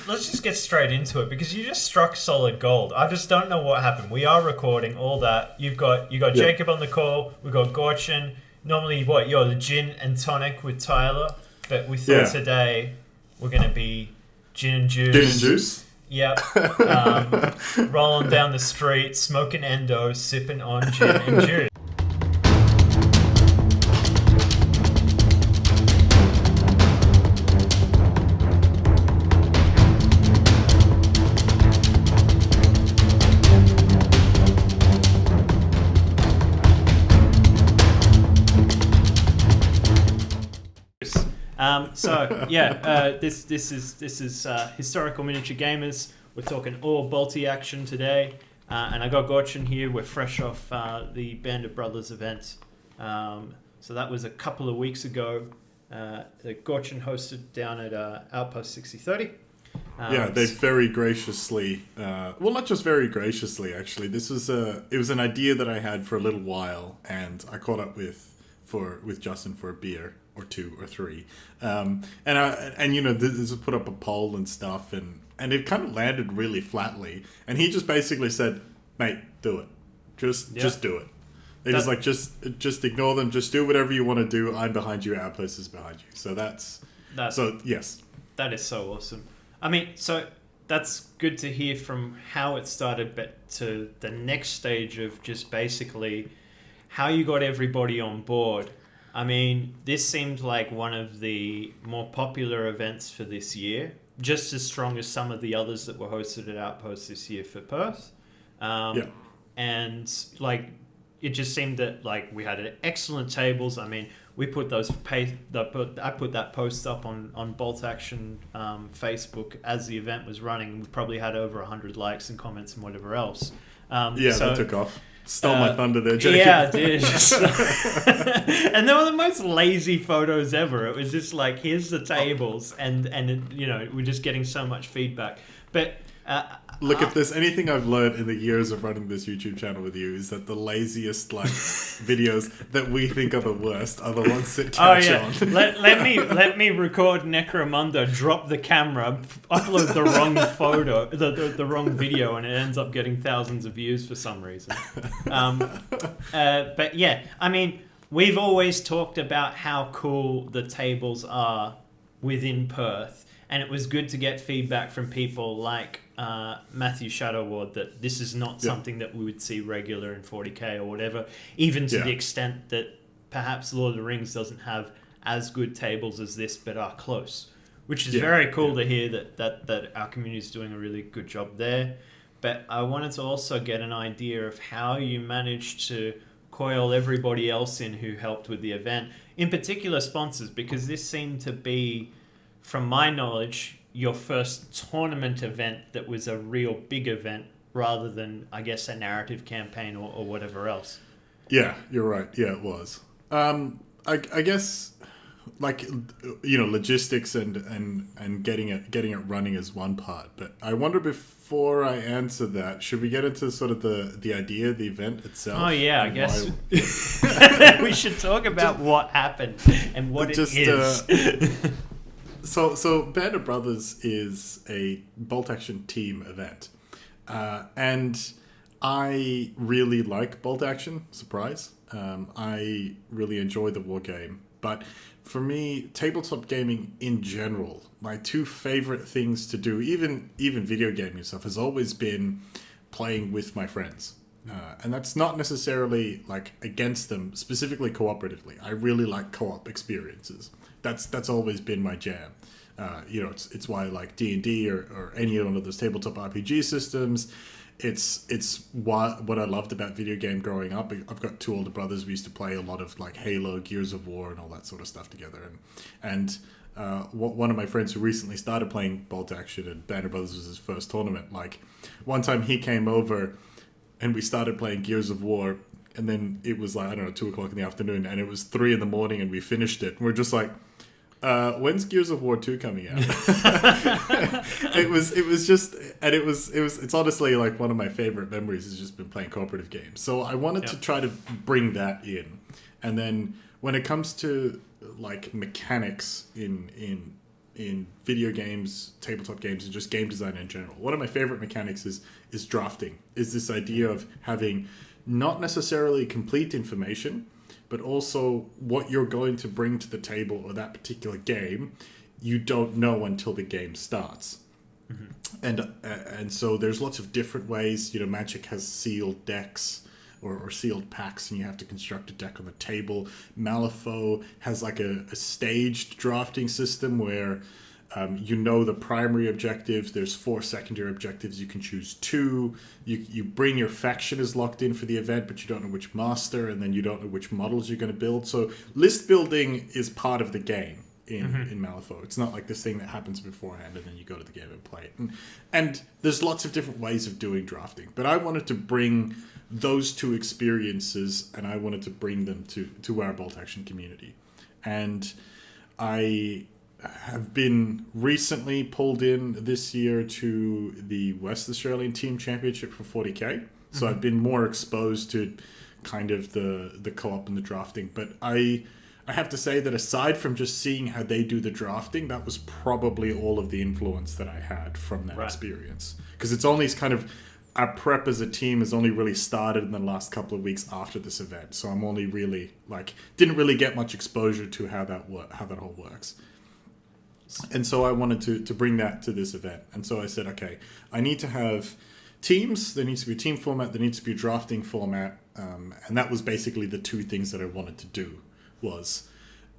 let's just get straight into it because you just struck solid gold. I just don't know what happened. We are recording all that. You got Jacob on the call. We got Gorcin. Normally, you're the gin and tonic with Tyler, but we thought today we're gonna be gin and juice. Gin and juice. Yep. Rolling down the street, smoking endo, sipping on gin and juice. This is Historical Miniature Gamers. We're talking all bolty action today, and I got Gorcin here. We're fresh off the Band of Brothers event, so that was a couple of weeks ago. That Gorcin hosted down at Outpost 6030. They very graciously, well, not just very graciously, actually. It was an idea that I had for a little while, and I caught up with Justin for a beer or two or three, and this put up a poll and stuff, and it kind of landed really flatly, and he just basically said, "Mate, do it, just do it." Just ignore them, just do whatever you want to do. I'm behind you, Outpost is behind you. So yes, that is so awesome. I mean, so that's good to hear from how it started, but to the next stage of just basically how you got everybody on board. I mean, this seemed like one of the more popular events for this year, just as strong as some of the others that were hosted at Outpost this year for Perth. And like, it just seemed that like we had excellent tables. I mean, we put I put that post up on Bolt Action Facebook as the event was running. We probably had over 100 likes and comments and whatever else. That took off. Stole my thunder there, Jacob. Yeah, it did. And they were the most lazy photos ever. It was just like, here's the tables, and we're just getting so much feedback. But look, if there's anything I've learned in the years of running this YouTube channel with you, is that the laziest videos that we think are the worst are the ones that catch on. let me record Necromunda, drop the camera, upload the wrong photo, the wrong video, and it ends up getting thousands of views for some reason. But yeah, I mean, we've always talked about how cool the tables are within Perth. And it was good to get feedback from people like Matthew Shadowward that this is not something that we would see regular in 40k or whatever, even to the extent that perhaps Lord of the Rings doesn't have as good tables as this, but are close, which is very cool to hear that our community is doing a really good job there. But I wanted to also get an idea of how you managed to coil everybody else in who helped with the event, in particular sponsors, because this seemed to be, from my knowledge, your first tournament event that was a real big event rather than, I guess, a narrative campaign or whatever else. Yeah, you're right. Yeah, it was. I guess, logistics and getting it running is one part. But I wonder, before I answer that, should we get into sort of the idea of the event itself? Oh yeah, I guess we should talk about what happened and what it is. So Band of Brothers is a bolt action team event, and I really like bolt action. Surprise! I really enjoy the war game, but for me, tabletop gaming in general, my two favorite things to do, even video gaming stuff, has always been playing with my friends. And that's not necessarily like against them, specifically cooperatively. I really like co-op experiences. That's always been my jam. It's why I like D&D or any one of those tabletop RPG systems. It's what I loved about video game growing up. I've got two older brothers. We used to play a lot of like Halo, Gears of War, and all that sort of stuff together. And one of my friends who recently started playing Bolt Action, and Band of Brothers was his first tournament. Like, one time he came over and we started playing Gears of War, and then it was like, I don't know, 2:00 in the afternoon, and it was 3 a.m, and we finished it. And we're just like, when's Gears of War 2 coming out? It's honestly like one of my favorite memories has just been playing cooperative games. So I wanted to try to bring that in. And then when it comes to like mechanics in in video games, tabletop games, and just game design in general. One of my favorite mechanics is drafting. Is this idea of having not necessarily complete information, but also what you're going to bring to the table or that particular game, you don't know until the game starts. And so there's lots of different ways. Magic has sealed decks or sealed packs, and you have to construct a deck on the table. Malifaux has like a staged drafting system where the primary objectives. There's 4 secondary objectives. You can choose 2. You bring your faction is locked in for the event, but you don't know which master, and then you don't know which models you're going to build. So list building is part of the game in Malifaux. It's not like this thing that happens beforehand and then you go to the game and play it. And there's lots of different ways of doing drafting. But I wanted to bring those 2 experiences, and I wanted to bring them to our bolt action community. And I have been recently pulled in this year to the West Australian Team Championship for 40k. So I've been more exposed to kind of the co-op and the drafting. But I have to say that aside from just seeing how they do the drafting, that was probably all of the influence that I had from that experience. Because it's only kind of, our prep as a team has only really started in the last couple of weeks after this event. So I'm only really, didn't really get much exposure to how that all works. And so I wanted to bring that to this event. And so I said, okay, I need to have teams. There needs to be a team format. There needs to be a drafting format. And that was basically the 2 things that I wanted to do.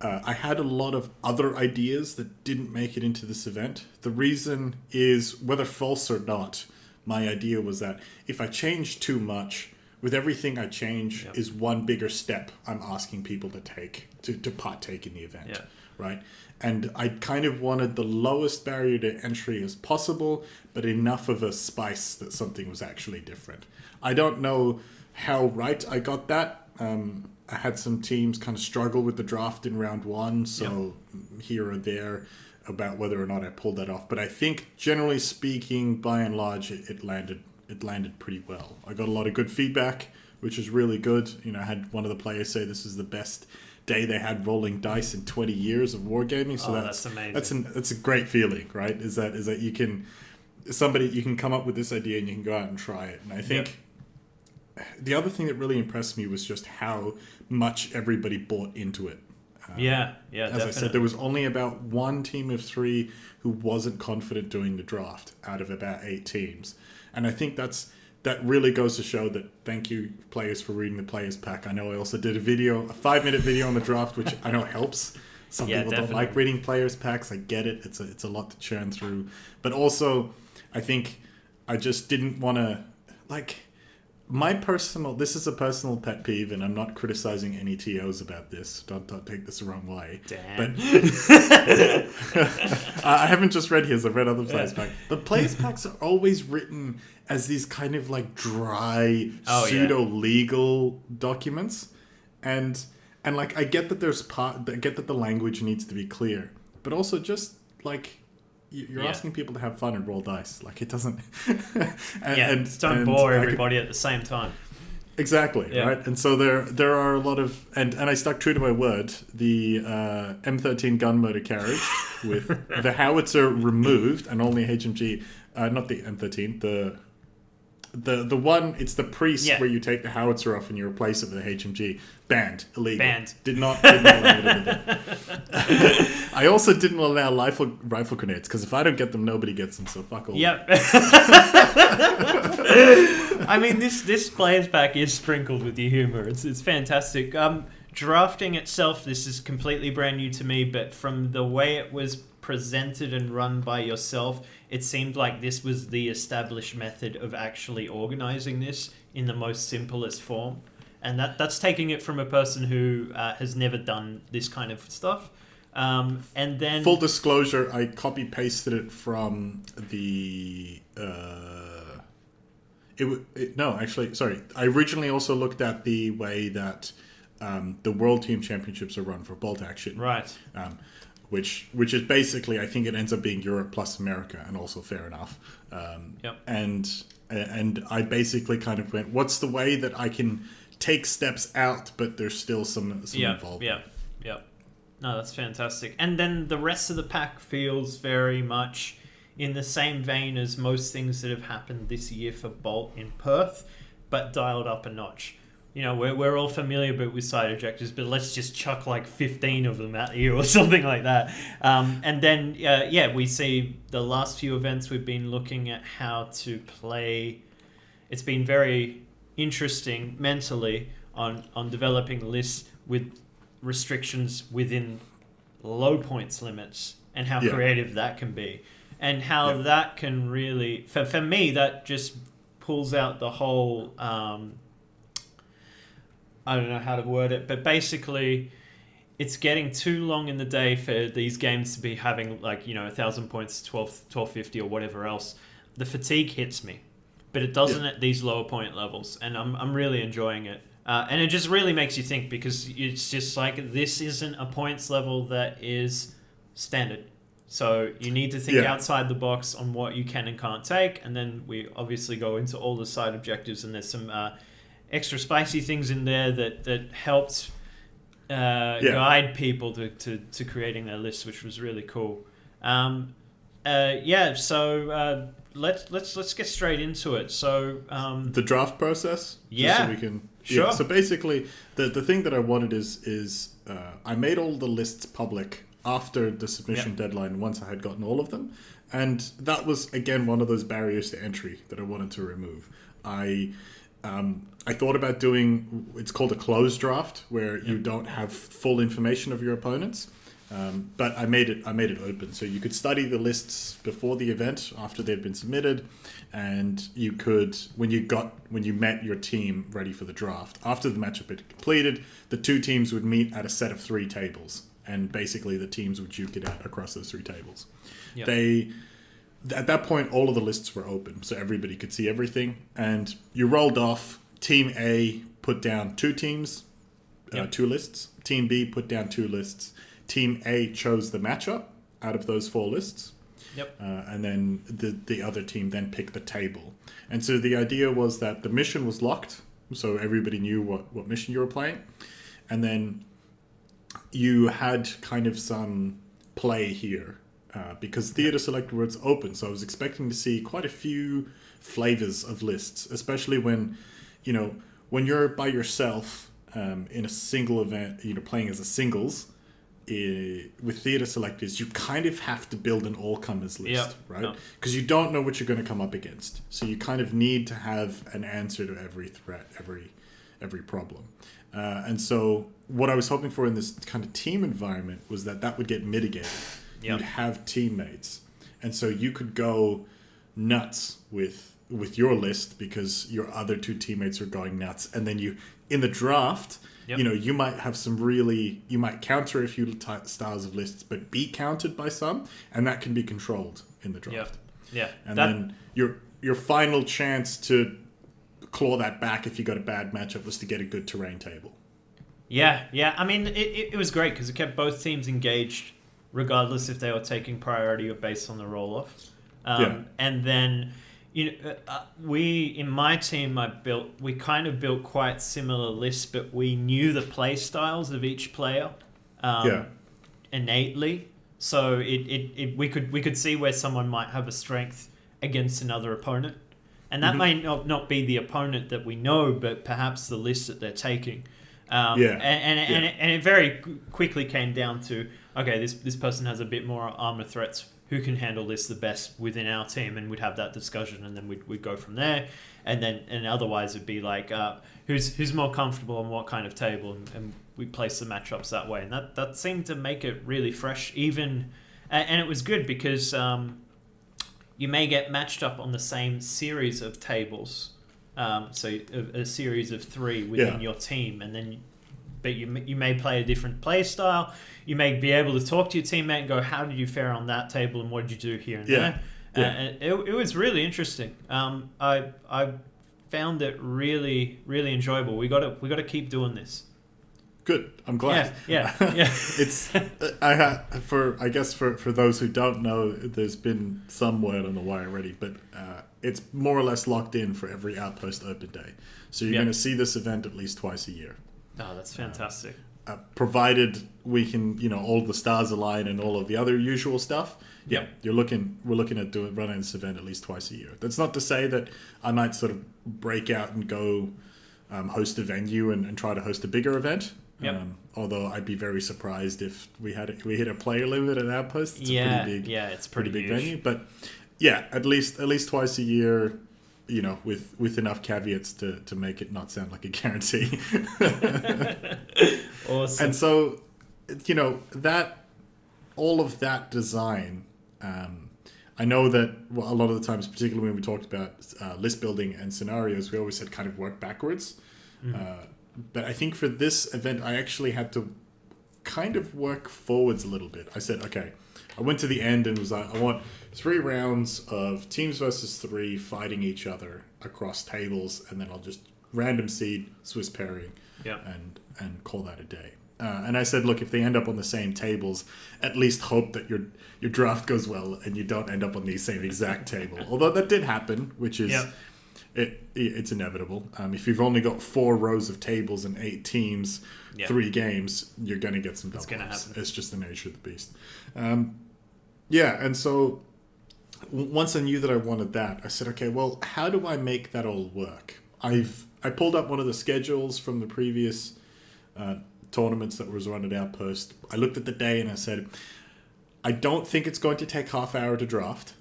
I had a lot of other ideas that didn't make it into this event. The reason is, whether false or not, my idea was that if I change too much, with everything I change is one bigger step I'm asking people to take to partake in the event, right? And I kind of wanted the lowest barrier to entry as possible, but enough of a spice that something was actually different. I don't know how right I got that. I had some teams kind of struggle with the draft in round 1, so here or there about whether or not I pulled that off. But I think, generally speaking, by and large, it landed pretty well. I got a lot of good feedback, which is really good. I had one of the players say this is the best day they had rolling dice in 20 years of wargaming. So that's amazing. That's a great feeling, right? Is that you can come up with this idea and you can go out and try it. And I think the other thing that really impressed me was just how much everybody bought into it. As definitely. I said, there was only about 1 team of 3 who wasn't confident doing the draft out of about 8 teams. And I think that really goes to show that, thank you, players, for reading the players pack. I know I also did a 5-minute video on the draft, which I know helps. Some people don't like reading players packs. I get it. It's a lot to churn through. But also, I think I just didn't want to, this is a personal pet peeve, and I'm not criticizing any TOs about this. Don't take this the wrong way. Damn. But I haven't just read his, I've read other players' packs. The players' packs are always written as these kind of dry, pseudo-legal documents. And I get that the language needs to be clear, but also just you're asking people to have fun and roll dice. It doesn't. Don't bore everybody at the same time. Exactly, right? And so there are a lot of... And I stuck true to my word. The M13 gun motor carriage with the howitzer removed and only HMG... not the M13, the one, it's the priest where you take the howitzer off and you replace it with a HMG. Banned. Illegal. Banned. Did not allow it in the I also didn't allow rifle grenades, because if I don't get them, nobody gets them, so fuck all. Yep. I mean, this players pack is sprinkled with your humor. It's fantastic. Drafting itself, this is completely brand new to me, but from the way it was presented and run by yourself, it seemed like this was the established method of actually organizing this in the most simplest form. And that's taking it from a person who has never done this kind of stuff. And then... Full disclosure, I copy-pasted it from the... I originally also looked at the way that the World Team Championships are run for Bolt Action. Right. Which is basically, I think it ends up being Europe plus America, and also fair enough. And I basically kind of went, what's the way that I can take steps out, but there's still some involvement? Yep. No, that's fantastic. And then the rest of the pack feels very much in the same vein as most things that have happened this year for Bolt in Perth, but dialed up a notch. You know, we're all familiar with side objectives, but let's just chuck like 15 of them at you or something like that. And then, we see the last few events we've been looking at how to play. It's been very interesting mentally on developing lists with restrictions within low points limits and how creative that can be. And how that can really... For me, that just pulls out the whole... I don't know how to word it, but basically it's getting too long in the day for these games to be having 1,000 points, 1250 or whatever else. The fatigue hits me, but it doesn't at these lower point levels, and I'm really enjoying it. And it just really makes you think, because it's just like, this isn't a points level that is standard. So you need to think outside the box on what you can and can't take, and then we obviously go into all the side objectives, and there's some... extra spicy things in there that helped guide people to creating their lists, which was really cool. So let's get straight into it. So the draft process. So we can. Sure. So basically, the thing that I wanted is I made all the lists public after the submission deadline. Once I had gotten all of them, and that was again one of those barriers to entry that I wanted to remove. I thought about doing, it's called a closed draft, where you don't have full information of your opponents, but I made it open, so you could study the lists before the event, after they'd been submitted, and you could, when you met your team ready for the draft, after the matchup had completed, the two teams would meet at a set of 3 tables, and basically the teams would duke it out across those 3 tables. At that point, all of the lists were open, so everybody could see everything. And you rolled off. Team A put down 2 teams, 2 lists. Team B put down 2 lists. Team A chose the matchup out of those 4 lists. And then the other team then picked the table. And so the idea was that the mission was locked, so everybody knew what mission you were playing. And then you had kind of some play here. Because Theatre Select was open, so I was expecting to see quite a few flavors of lists, especially when you're by yourself in a single event, playing as a singles. With Theatre Selectors, you kind of have to build an all-comers list, right? Because you don't know what you're going to come up against, so you kind of need to have an answer to every threat, every problem. And so what I was hoping for in this kind of team environment was that would get mitigated. You'd have teammates, and so you could go nuts with your list because your other 2 teammates are going nuts, and then you in the draft, you might have you might counter a few styles of lists, but be countered by some, and that can be controlled in the draft. And then your final chance to claw that back if you got a bad matchup was to get a good terrain table. I mean, it was great because it kept both teams engaged, regardless if they were taking priority or based on the roll-off. And then, in my team, we kind of built quite similar lists, but we knew the play styles of each player innately. So we could see where someone might have a strength against another opponent. And that may not be the opponent that we know, but perhaps the list that they're taking. And it very quickly came down to, okay, this person has a bit more armor threats. Who can handle this the best within our team? And we'd have that discussion, and then we'd go from there. And otherwise it'd be like, who's more comfortable on what kind of table, and we place the matchups that way. And that seemed to make it really fresh, even, and it was good because you may get matched up on the same series of tables. So a series of 3 within your team, and then, but you may play a different play style. You may be able to talk to your teammate and go, "How did you fare on that table, and what did you do here and there?" It was really interesting. I found it really, really enjoyable. We got to keep doing this. Good. I'm glad. Yeah. It's I guess for those who don't know, there's been some word on the wire already, but it's more or less locked in for every Outpost open day. So you're going to see this event at least twice a year. Oh, that's fantastic. provided we can, all the stars align and all of the other usual stuff. Yeah, we're looking at running this event at least twice a year. That's not to say that I might sort of break out and go host a venue and try to host a bigger event. Yep. Although I'd be very surprised if we hit a player limit at Outpost. It's a pretty big, it's pretty big huge. venue. But yeah, at least twice a year, with enough caveats to make it not sound like a guarantee. Awesome. And so, that all of that design, I know that a lot of the times, particularly when we talked about list building and scenarios, we always had kind of work backwards. But I think for this event, I actually had to kind of work forwards a little bit. I said, okay, I went to the end and was like, I want 3 rounds of teams versus 3 fighting each other across tables, and then I'll just random seed Swiss pairing and call that a day. And I said, look, if they end up on the same tables, at least hope that your draft goes well and you don't end up on the same exact table. Although that did happen, which is it's inevitable. If you've only got 4 rows of tables and 8 teams, 3 games, you're going to get some double ups. It's just the nature of the beast. And so once I knew that I wanted that, I said, okay, well, how do I make that all work? I pulled up one of the schedules from the previous tournaments that was run at Outpost. I looked at the day and I said, I don't think it's going to take half hour to draft,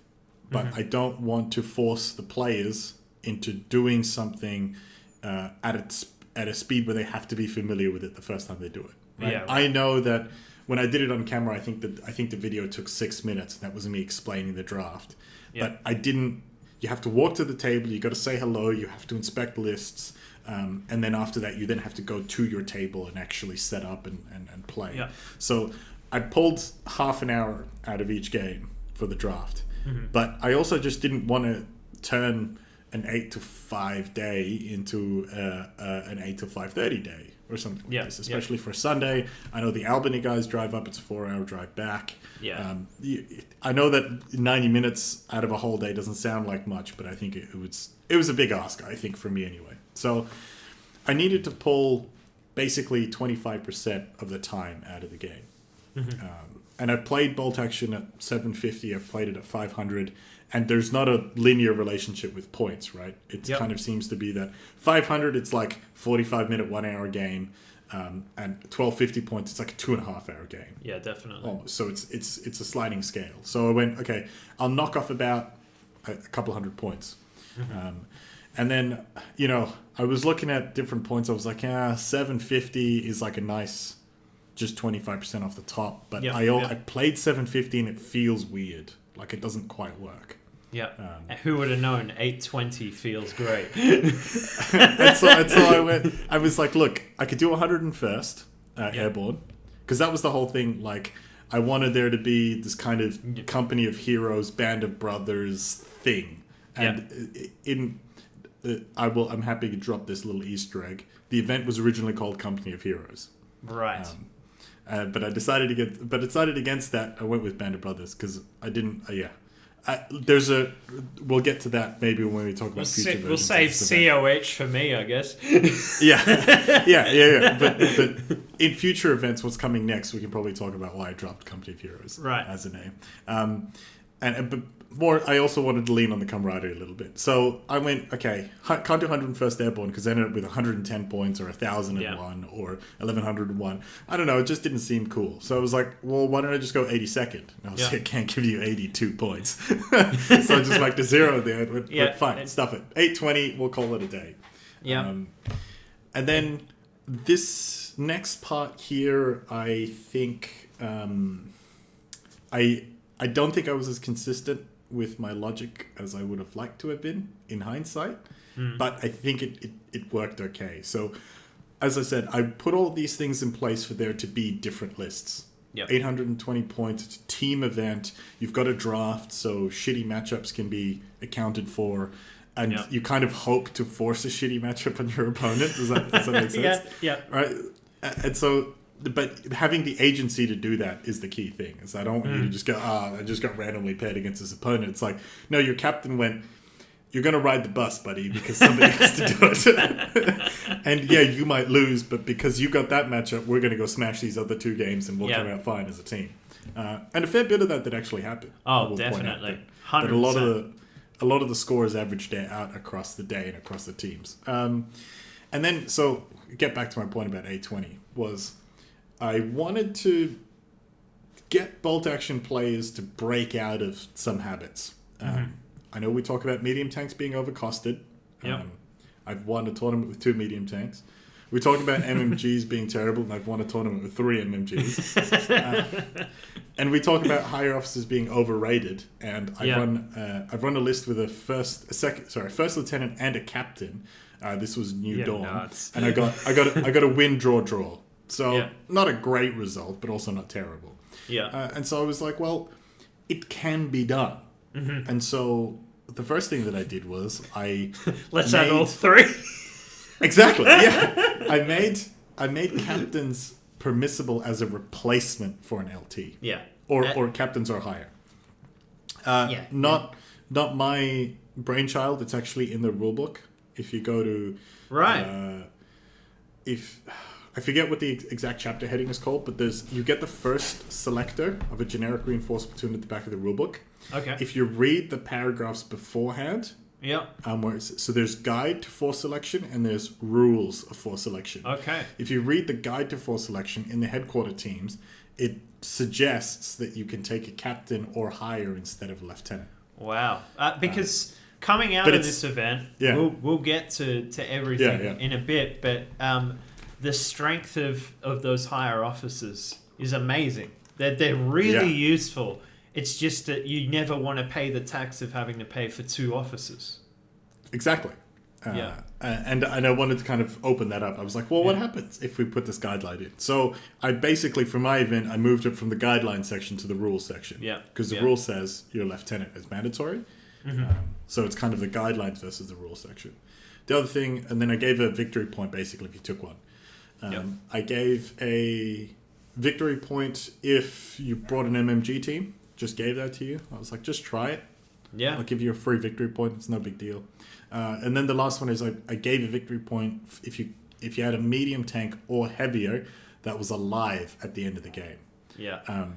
but I don't want to force the players into doing something at a speed where they have to be familiar with it the first time they do it. Right? I know that when I did it on camera, I think the video took 6 minutes, and that was me explaining the draft. But I didn't. You have to walk to the table. You got to say hello. You have to inspect lists. And then after that, you then have to go to your table and actually set up and play. Yeah. So I pulled half an hour out of each game for the draft. But I also just didn't want to turn an 8 to 5 day into an 8 to 5:30 day or something like this, especially for Sunday. I know the Albany guys drive up. It's a 4-hour drive back. I know that 90 minutes out of a whole day doesn't sound like much, but I think it was a big ask, I think, for me anyway. So I needed to pull basically 25% of the time out of the game. And I've played Bolt Action at 750. I've played it at 500. And there's not a linear relationship with points, right? It kind of seems to be that 500, it's like 45-minute, 1-hour game. And 1250 points, it's like a 2.5-hour game. Yeah, definitely. Oh, so it's a sliding scale. So I went, okay, I'll knock off about a couple hundred points. And then, I was looking at different points. I was like, 750 is like a nice, just 25% off the top. But I played 750 and it feels weird. Like it doesn't quite work. Yeah. Who would have known 820 feels great? and so I was like, look, I could do 101st Airborne. Because that was the whole thing. Like, I wanted there to be this kind of company of heroes, band of brothers thing. And I'm happy to drop this little Easter egg. The event was originally called Company of Heroes. Right. But I decided against that. I went with Band of Brothers because I didn't. We'll get to that maybe when we talk about future versions. We'll save COH for me, I guess. yeah. But in future events, what's coming next, we can probably talk about why I dropped Company of Heroes as a name. But more, I also wanted to lean on the camaraderie a little bit. So I went, okay, can't do 101st Airborne because I ended up with 110 points or 1,001 or 1,101. I don't know, it just didn't seem cool. So I was like, well, why don't I just go 82nd? And I was like, I can't give you 82 points. So I just whacked a 0 there. But fine, stuff it. 820, we'll call it a day. Yeah. And then this next part here, I think, I don't think I was as consistent with my logic as I would have liked to have been in hindsight, but I think it worked okay. So, as I said, I put all these things in place for there to be different lists. 820 points, it's a team event. You've got a draft, so shitty matchups can be accounted for, and you kind of hope to force a shitty matchup on your opponent. Does that make sense? Yeah. Right, and so. But having the agency to do that is the key thing. Is I don't want you to just go, I just got randomly paired against this opponent. It's like, no, your captain went, you're going to ride the bus, buddy, because somebody has to do it. And yeah, you might lose, but because you got that matchup, we're going to go smash these other 2 games and we'll come out fine as a team. And a fair bit of that did actually happen. Oh, definitely. 100%. But a lot of the scores averaged out across the day and across the teams. And then, so get back to my point about A20 was I wanted to get bolt action players to break out of some habits. I know we talk about medium tanks being overcosted. Yep. I've won a tournament with 2 medium tanks. We talk about MMGs being terrible, and I've won a tournament with 3 MMGs. And we talk about higher officers being overrated, and I've run a list with a first lieutenant and a captain. This was New Dawn, nuts. And I got a win draw. So not a great result, but also not terrible. Yeah. And so I was like, well, it can be done. And so the first thing that I did was let's add all 3. Exactly. Yeah. I made captains permissible as a replacement for an LT. Yeah. Or captains are higher. Not my brainchild. It's actually in the rulebook. If you go to I forget what the exact chapter heading is called, but you get the first selector of a generic reinforced platoon at the back of the rulebook. Okay. If you read the paragraphs beforehand, so there's guide to force selection and there's rules of force selection. Okay. If you read the guide to force selection in the headquarter teams, it suggests that you can take a captain or higher instead of a lieutenant. Wow. Because coming out of this event, we'll get to everything in a bit, but the strength of those higher officers is amazing. They're really useful. It's just that you never want to pay the tax of having to pay for 2 officers. Exactly. And I wanted to kind of open that up. I was like, well, what happens if we put this guideline in? So I basically, for my event, I moved it from the guideline section to the rules section. Yeah. Because the rule says your lieutenant is mandatory. So it's kind of the guidelines versus the rules section. The other thing, and then I gave a victory point basically if you took one. I gave a victory point if you brought an MMG team. Just gave that to you. I was like, just try it. Yeah. I'll give you a free victory point. It's no big deal. And then the last one is I gave a victory point if you had a medium tank or heavier that was alive at the end of the game. Yeah.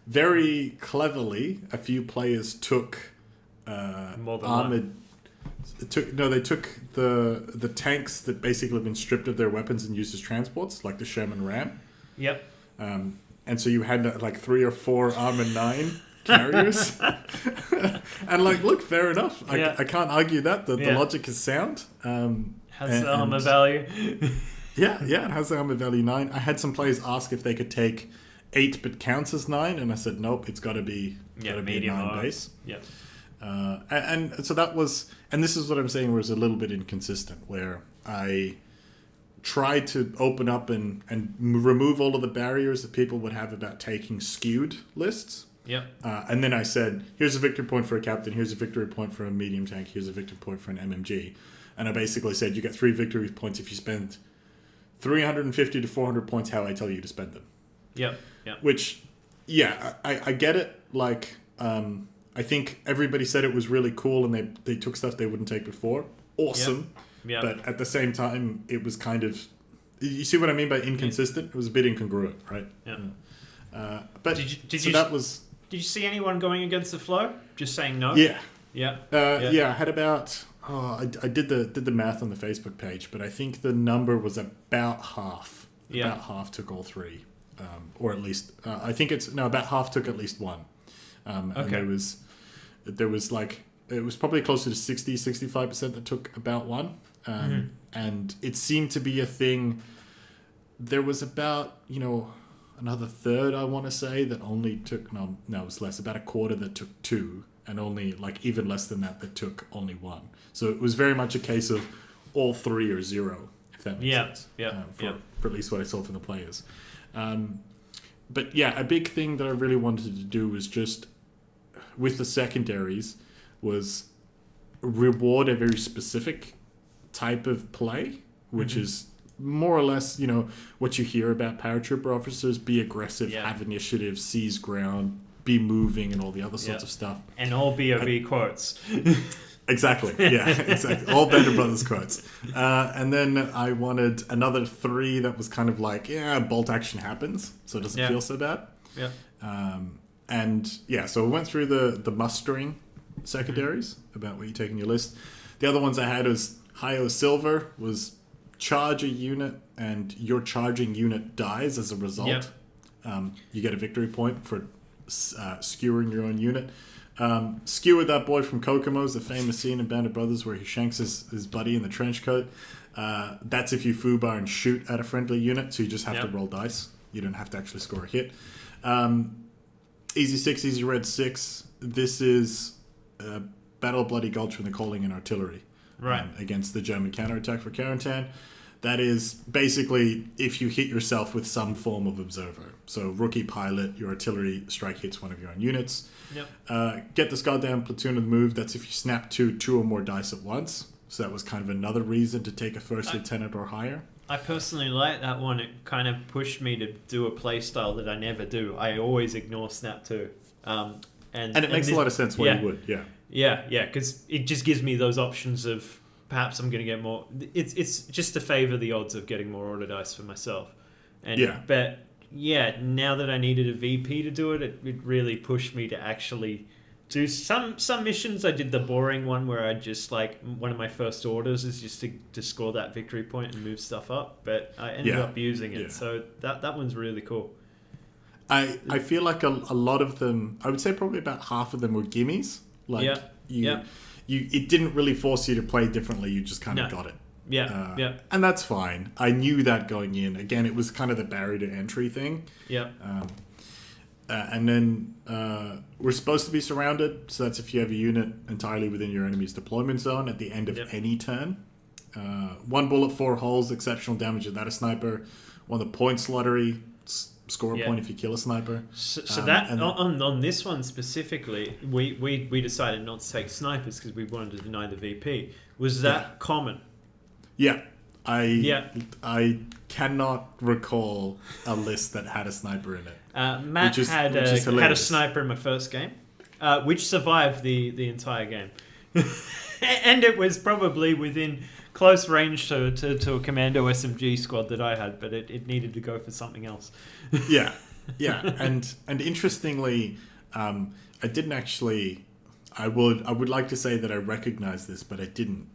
Very cleverly, a few players took more than armored. They took the tanks that basically have been stripped of their weapons and used as transports, like the Sherman Ram. Yep. And so you had like 3 or 4 armor 9 carriers. And like, look, fair enough. I can't argue that. The logic is sound. Has the armor value. it has the armor value 9. I had some players ask if they could take 8 but counts as 9, and I said nope, it's got to be medium 9 base. Yeah. And so that was, and this is what I'm saying was a little bit inconsistent, where I tried to open up and remove all of the barriers that people would have about taking skewed lists. Yep. And then I said, here's a victory point for a captain, here's a victory point for a medium tank, here's a victory point for an MMG. And I basically said, you get 3 victory points if you spend 350 to 400 points how I tell you to spend them. Yep. Yep. Which, I get it. Like, I think everybody said it was really cool and they took stuff they wouldn't take before. Awesome. Yep. But at the same time, it was kind of... You see what I mean by inconsistent? It was a bit incongruent, right? Yeah. But Did you see anyone going against the flow? Just saying no? Yeah. Yeah. I had about... I did the math on the Facebook page, but I think the number was about half. Yeah. About half took all 3. Or at least... I think about half took at least 1. Okay. And there was like... It was probably closer to 60-65% that took about 1. And it seemed to be a thing. There was about, another third, I want to say, that only took... No, it was less. About a quarter that took 2. And only, like, even less than that took only 1. So it was very much a case of all 3 or 0, if that makes sense. For at least what I saw from the players. But yeah, a big thing that I really wanted to do was just, with the secondaries, was reward a very specific type of play, which is more or less, what you hear about paratrooper officers: be aggressive, have initiative, seize ground, be moving, and all the other sorts of stuff. And all BOB quotes. Exactly. Yeah, exactly. All Band of Brothers quotes. And then I wanted another 3 that was kind of like, bolt action happens, so it doesn't feel so bad. Yeah. And yeah, so we went through the mustering secondaries about what you take in your list. The other ones I had was Hio Silver was charge a unit, and your charging unit dies as a result. You get a victory point for skewering your own unit. Skewered that boy from Kokomo's, the famous scene in Band of Brothers where he shanks his buddy in the trench coat. That's if you foobar and shoot at a friendly unit, so you just have to roll dice. You don't have to actually score a hit. Easy 6, Easy Red 6. This is Battle of Bloody Gulch when they're calling in artillery against the German counterattack for Carentan. That is basically if you hit yourself with some form of observer. So rookie pilot, your artillery strike hits one of your own units. Get this goddamn platoon of the move. That's if you snap two or more dice at once. So that was kind of another reason to take a first lieutenant or higher. I personally like that one. It kind of pushed me to do a play style that I never do. I always ignore snap 2. And it makes a lot of sense why you would, Yeah, because it just gives me those options of perhaps I'm going to get more. It's just to favour the odds of getting more order dice for myself. But now that I needed a VP to do it, it really pushed me to actually do some missions. I did the boring one where I just one of my first orders is just to score that victory point and move stuff up. But I ended up using it, so that one's really cool. I feel like a lot of them, I would say probably about half of them were gimmies. It didn't really force you to play differently. You just kind of got it. And that's fine. I knew that going in. Again, it was kind of the barrier to entry thing. And then we're supposed to be surrounded. So that's if you have a unit entirely within your enemy's deployment zone at the end of any turn. 1 bullet, 4 holes, exceptional damage without a sniper. Won the points lottery. Score a point if you kill a sniper. So that on this one specifically, we decided not to take snipers because we wanted to deny the VP. Was that common? I cannot recall a list that had a sniper in it. Matt had a sniper in my first game, which survived the entire game, and it was probably within close range to a Commando SMG squad that I had, but it needed to go for something else. And interestingly, I didn't actually. I would like to say that I recognized this, but I didn't.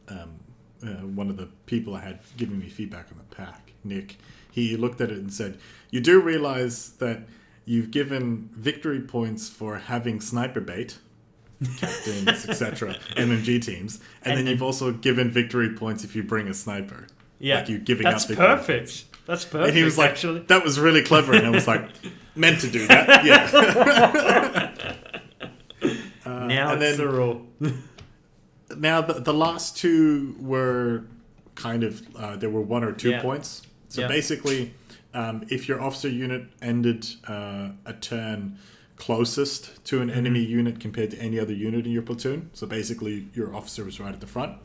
One of the people I had giving me feedback on the pack, Nick, he looked at it and said, "You do realize that you've given victory points for having sniper bait." Captains, etc., MMG teams, and then you've also given victory points if you bring a sniper. You're giving up victory points. That's perfect. And he was like, actually, "That was really clever," and I was like, "Meant to do that." Now and it's the rule. Now the last 2 were kind of there were 1 or 2 points. So basically, if your officer unit ended a turn closest to an enemy unit compared to any other unit in your platoon. So basically, your officer was right at the front.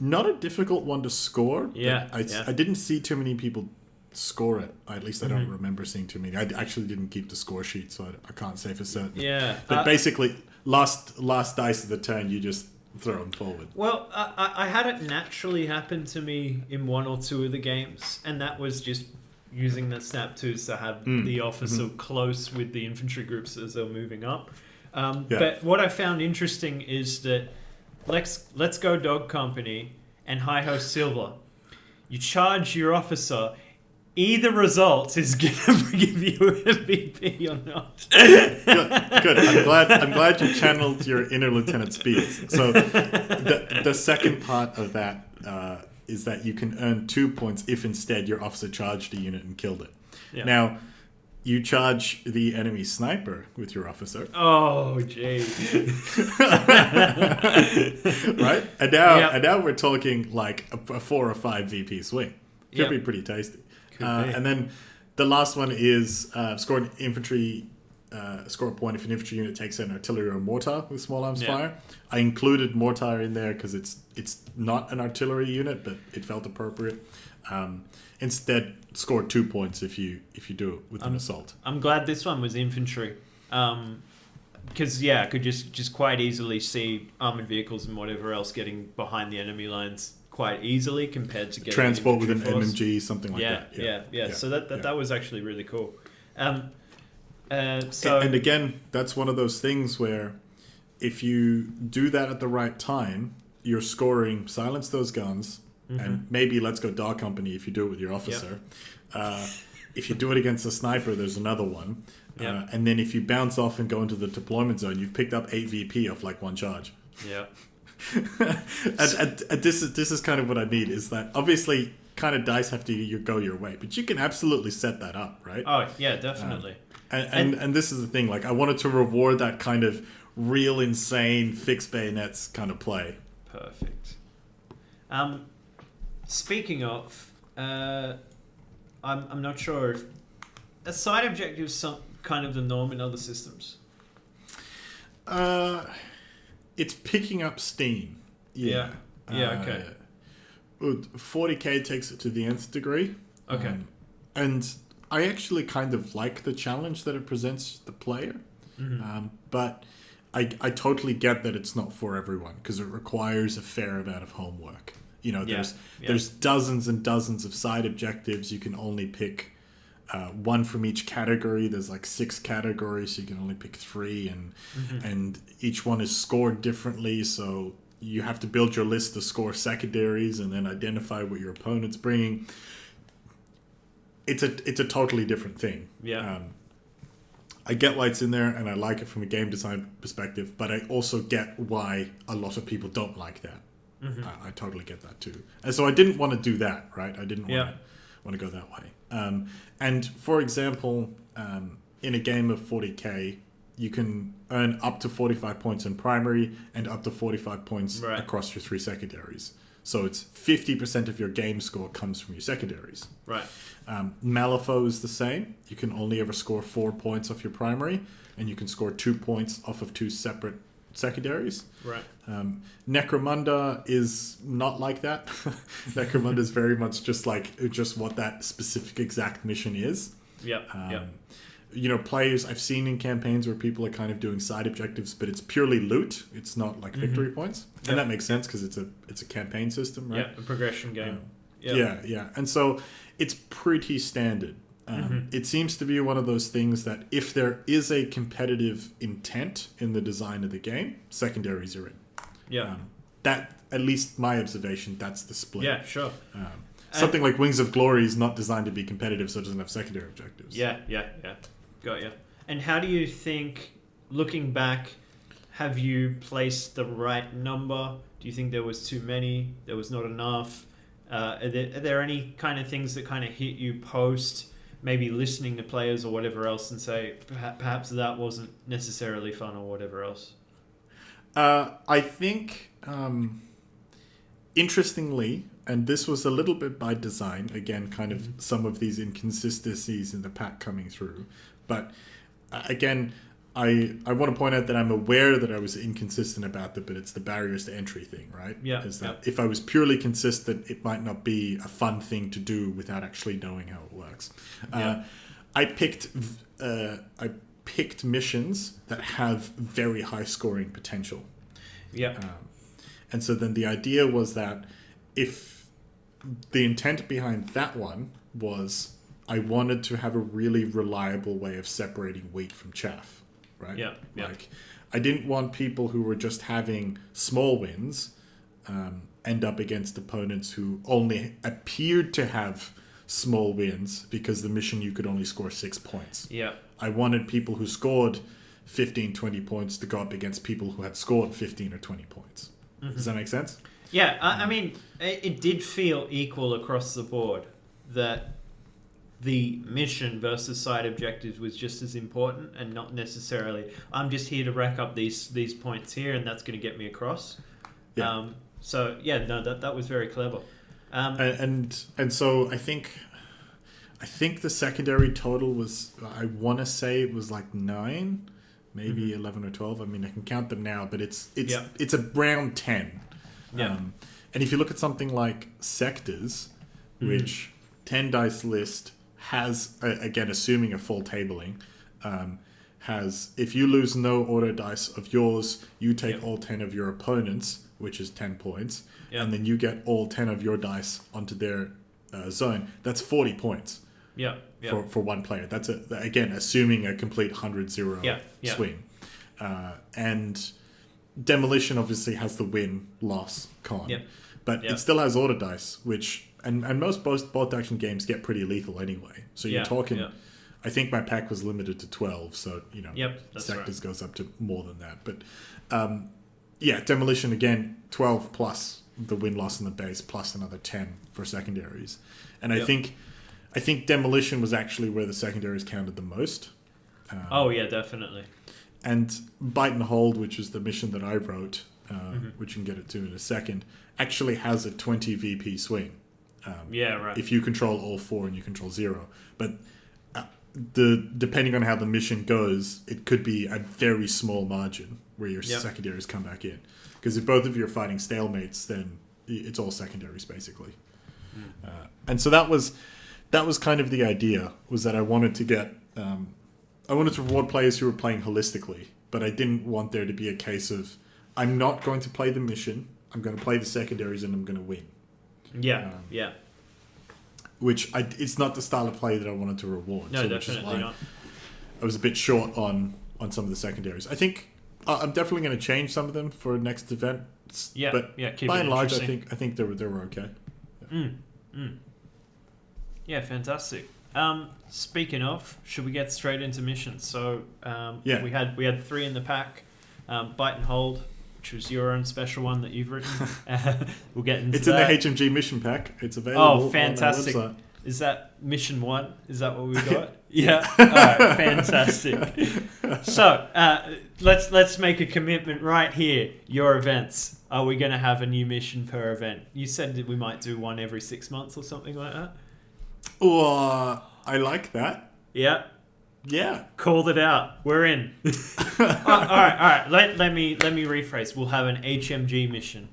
Not a difficult one to score. I didn't see too many people score it. At least I don't remember seeing too many. I actually didn't keep the score sheet, so I can't say for certain. But basically, last dice of the turn, you just throw them forward. Well, I had it naturally happen to me in 1 or 2 of the games, and that was just using the snap 2s to have the officer close with the infantry groups as they're moving up. But what I found interesting is that Let's Go Dog Company and Hi-Ho Silver, you charge your officer, either result is going to give you a VP or not. Good. I'm glad you channeled your inner Lieutenant Speeds. So the second part of that is that you can earn 2 points if instead your officer charged a unit and killed it. Now, you charge the enemy sniper with your officer. Oh, gee. Right? And now we're talking like a 4 or 5 VP swing. Could be pretty tasty. And then the last one is score a point if an infantry unit takes an artillery or mortar with small arms fire. I included mortar in there because it's not an artillery unit, but it felt appropriate. Instead, score 2 points if you do it with an assault. I'm glad this one was infantry. because I could just quite easily see armored vehicles and whatever else getting behind the enemy lines quite easily compared to getting transport with an infantry force. MMG, something like that. Yeah. So that was actually really cool. So And again, that's one of those things where if you do that at the right time, you're scoring silence those guns, and maybe let's go Dark Company if you do it with your officer. If you do it against a sniper, there's another one. And then if you bounce off and go into the deployment zone, you've picked up 8 VP off like one charge. Yeah. and this is kind of what I mean, is that obviously kind of dice have to go your way, but you can absolutely set that up, right? Oh, yeah, definitely. And this is the thing, like I wanted to reward that kind of real insane fixed bayonets kind of play. Perfect. Speaking of, I'm not sure if a side objective is some kind of the norm in other systems. It's picking up steam. Yeah. Okay. 40k takes it to the nth degree. Okay. And I actually kind of like the challenge that it presents the player. But I totally get that it's not for everyone because it requires a fair amount of homework. You know, there's dozens and dozens of side objectives. You can only pick one from each category. There's like 6 categories, so you can only pick 3, and each one is scored differently. So you have to build your list to score secondaries and then identify what your opponent's bringing. It's a totally different thing. I get why it's in there, and I like it from a game design perspective, but I also get why a lot of people don't like that. I totally get that too. And so I didn't want to do that, right? I didn't want to go that way. And for example, in a game of 40k, you can earn up to 45 points in primary and up to 45 points across your 3 secondaries. So it's 50% of your game score comes from your secondaries. Right. Malifaux is the same. You can only ever score 4 points off your primary, and you can score 2 points off of 2 separate secondaries. Right. Necromunda is not like that. Necromunda is very much just what that specific exact mission is. You know, players I've seen in campaigns where people are kind of doing side objectives, but it's purely loot. It's not like victory points, and that makes sense because it's a campaign system, right? Yeah, a progression game. And so it's pretty standard. It seems to be one of those things that if there is a competitive intent in the design of the game, secondaries are in. That, at least my observation, that's the split. Yeah, sure. Something like Wings of Glory is not designed to be competitive, so it doesn't have secondary objectives. Yeah. Got you. And how do you think, looking back, have you placed the right number? Do you think there was too many? There was not enough? Are there any kind of things that kind of hit you post, maybe listening to players or whatever else, and say perhaps that wasn't necessarily fun or whatever else? I think, interestingly, and this was a little bit by design, again, kind of some of these inconsistencies in the pack coming through. But again, I want to point out that I'm aware that I was inconsistent about that, but it's the barriers to entry thing, right? If I was purely consistent, it might not be a fun thing to do without actually knowing how it works. I picked missions that have very high scoring potential. And so then the idea was that if the intent behind that one was I wanted to have a really reliable way of separating wheat from chaff, right? Like, I didn't want people who were just having small wins end up against opponents who only appeared to have small wins because the mission you could only score 6 points. I wanted people who scored 15, 20 points to go up against people who had scored 15 or 20 points. Does that make sense? Yeah, I mean, it did feel equal across the board that the mission versus side objectives was just as important, and not necessarily I'm just here to rack up these points here and that's going to get me across. So yeah, no, that was very clever. And so I think the secondary total was, I want to say it was like 9, maybe 11 or 12. I mean, I can count them now, but it's around 10. And if you look at something like Sectors, which 10 dice list has, again, assuming a full tabling, has, if you lose no auto dice of yours, you take Yep. all 10 of your opponents, which is 10 points, Yep. and then you get all 10 of your dice onto their zone. That's 40 points Yeah. Yeah. for one player. That's, again, assuming a complete 100-0 Yeah, yeah. swing. And Demolition obviously has the win-loss con. Yep. But Yep. it still has auto dice, which... And most bolt action games get pretty lethal anyway. So you're Yeah, talking... yeah. I think my pack was limited to 12, so, Yep, that's Sectors goes up to more than that. But, Demolition, again, 12 plus the win-loss in the base, plus another 10 for secondaries. And Yep. I think Demolition was actually where the secondaries counted the most. Oh, yeah, definitely. And Bite and Hold, which is the mission that I wrote, which you can get it to in a second, actually has a 20 VP swing. Yeah, right. If you control all 4 and you control 0. But depending on how the mission goes, it could be a very small margin where your Yep. secondaries come back in. Because if both of you are fighting stalemates, then it's all secondaries basically. And so that was kind of the idea, was that I wanted to get I wanted to reward players who were playing holistically, but I didn't want there to be a case of I'm not going to play the mission, I'm going to play the secondaries and I'm going to win. Yeah, yeah. Which it's not the style of play that I wanted to reward. No, which definitely is why not. I was a bit short on some of the secondaries. I think I'm definitely going to change some of them for next event. Yeah, but yeah. Keep by it and large, interesting. I think they were okay. Yeah, fantastic. Speaking of, should we get straight into missions? So Yeah. we had 3 in the pack. Bite and Hold, which was your own special one that you've written. We'll get into It's that. in the HMG mission pack. It's available. Oh, fantastic! On our website. Is that mission 1? Is that what we got? Yeah. All right. Fantastic. So let's make a commitment right here. Your events. Are we going to have a new mission per event? You said that we might do one every 6 months or something like that. Oh, I like that. Yeah. Yeah. Called it out. We're in. All right. Let me rephrase. We'll have an HMG mission.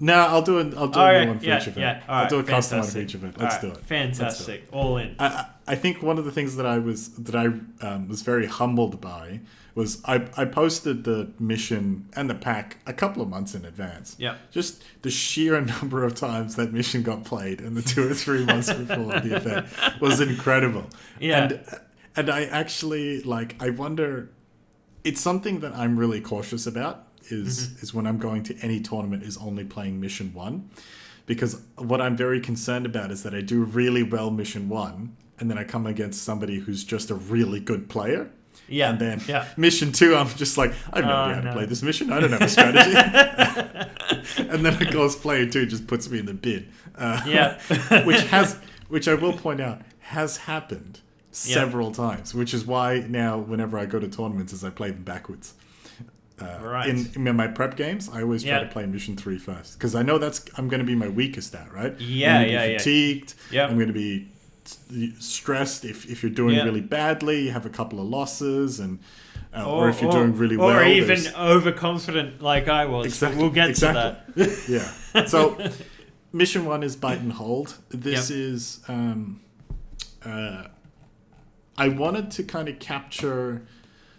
No, I'll do a new one for each event. Yeah. All right. I'll do a custom one for Fantastic. each event. All Let's right, do it. Fantastic. All in. I think one of the things that I was very humbled by was I posted the mission and the pack a couple of months in advance. Yeah. Just the sheer number of times that mission got played in the 2 or 3 months before the event was incredible. Yeah. And I actually I wonder, it's something that I'm really cautious about is when I'm going to any tournament is only playing mission 1. Because what I'm very concerned about is that I do really well mission 1, and then I come against somebody who's just a really good player. Yeah. And then yeah. mission 2, I'm just like, I have no idea how to play this mission. I don't have a strategy. And then of course player 2 just puts me in the bin. Yeah. which I will point out has happened several times, which is why now whenever I go to tournaments is I play them backwards. Right. In my prep games, I always try to play mission 3 first because I know I'm going to be my weakest at, right? Yeah, I'm gonna be fatigued. Yep. I'm going to be stressed if you're doing really badly, you have a couple of losses, and or if you're doing really well, or even overconfident like I was. Exactly. We'll get to that. Yeah. So mission 1 is Bite and Hold. This is I wanted to kind of capture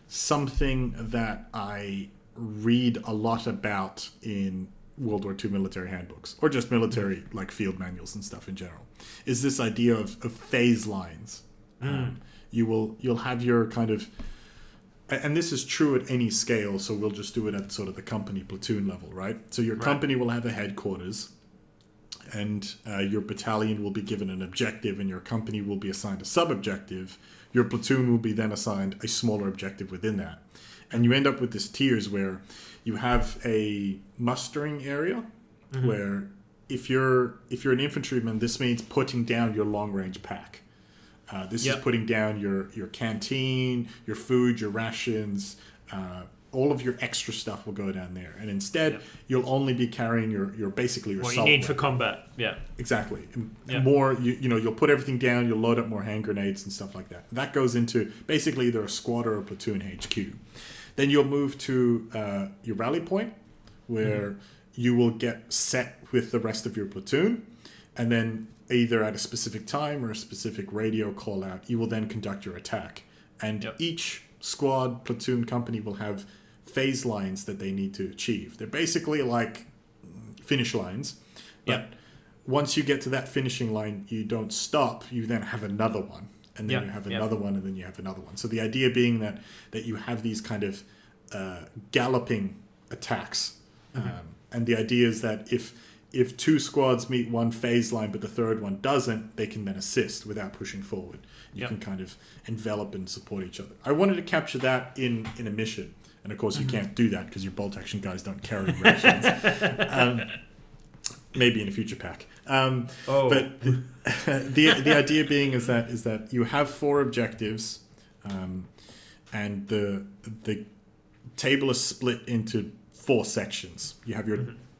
something that I read a lot about in World War II military handbooks, or just military field manuals and stuff in general, is this idea of phase lines. You'll have your kind of, and this is true at any scale, so we'll just do it at sort of the company platoon level, right? So your company will have a headquarters, and your battalion will be given an objective, and your company will be assigned a sub-objective. Your platoon will be then assigned a smaller objective within that. And you end up with this tiers where you have a mustering area where if you're an infantryman, this means putting down your long-range pack. This is putting down your canteen, your food, your rations, all of your extra stuff will go down there. And instead, you'll only be carrying your basically your What you assault need for weapon. combat. Yeah. Exactly. More, you'll put everything down, you'll load up more hand grenades and stuff like that. That goes into basically either a squad or a platoon HQ. Then you'll move to your rally point, where you will get set with the rest of your platoon. And then either at a specific time or a specific radio call out, you will then conduct your attack. And each squad, platoon, company will have phase lines that they need to achieve. They're basically like finish lines. But once you get to that finishing line, you don't stop. You then have another one. And then you have another one, and then you have another one. So the idea being that you have these kind of galloping attacks. And the idea is that if two squads meet one phase line, but the third one doesn't, they can then assist without pushing forward. You can kind of envelop and support each other. I wanted to capture that in a mission. And of course, you can't do that because your bolt action guys don't carry rations. Maybe in a future pack. But the idea being is that you have 4 objectives, and the table is split into 4 sections. You have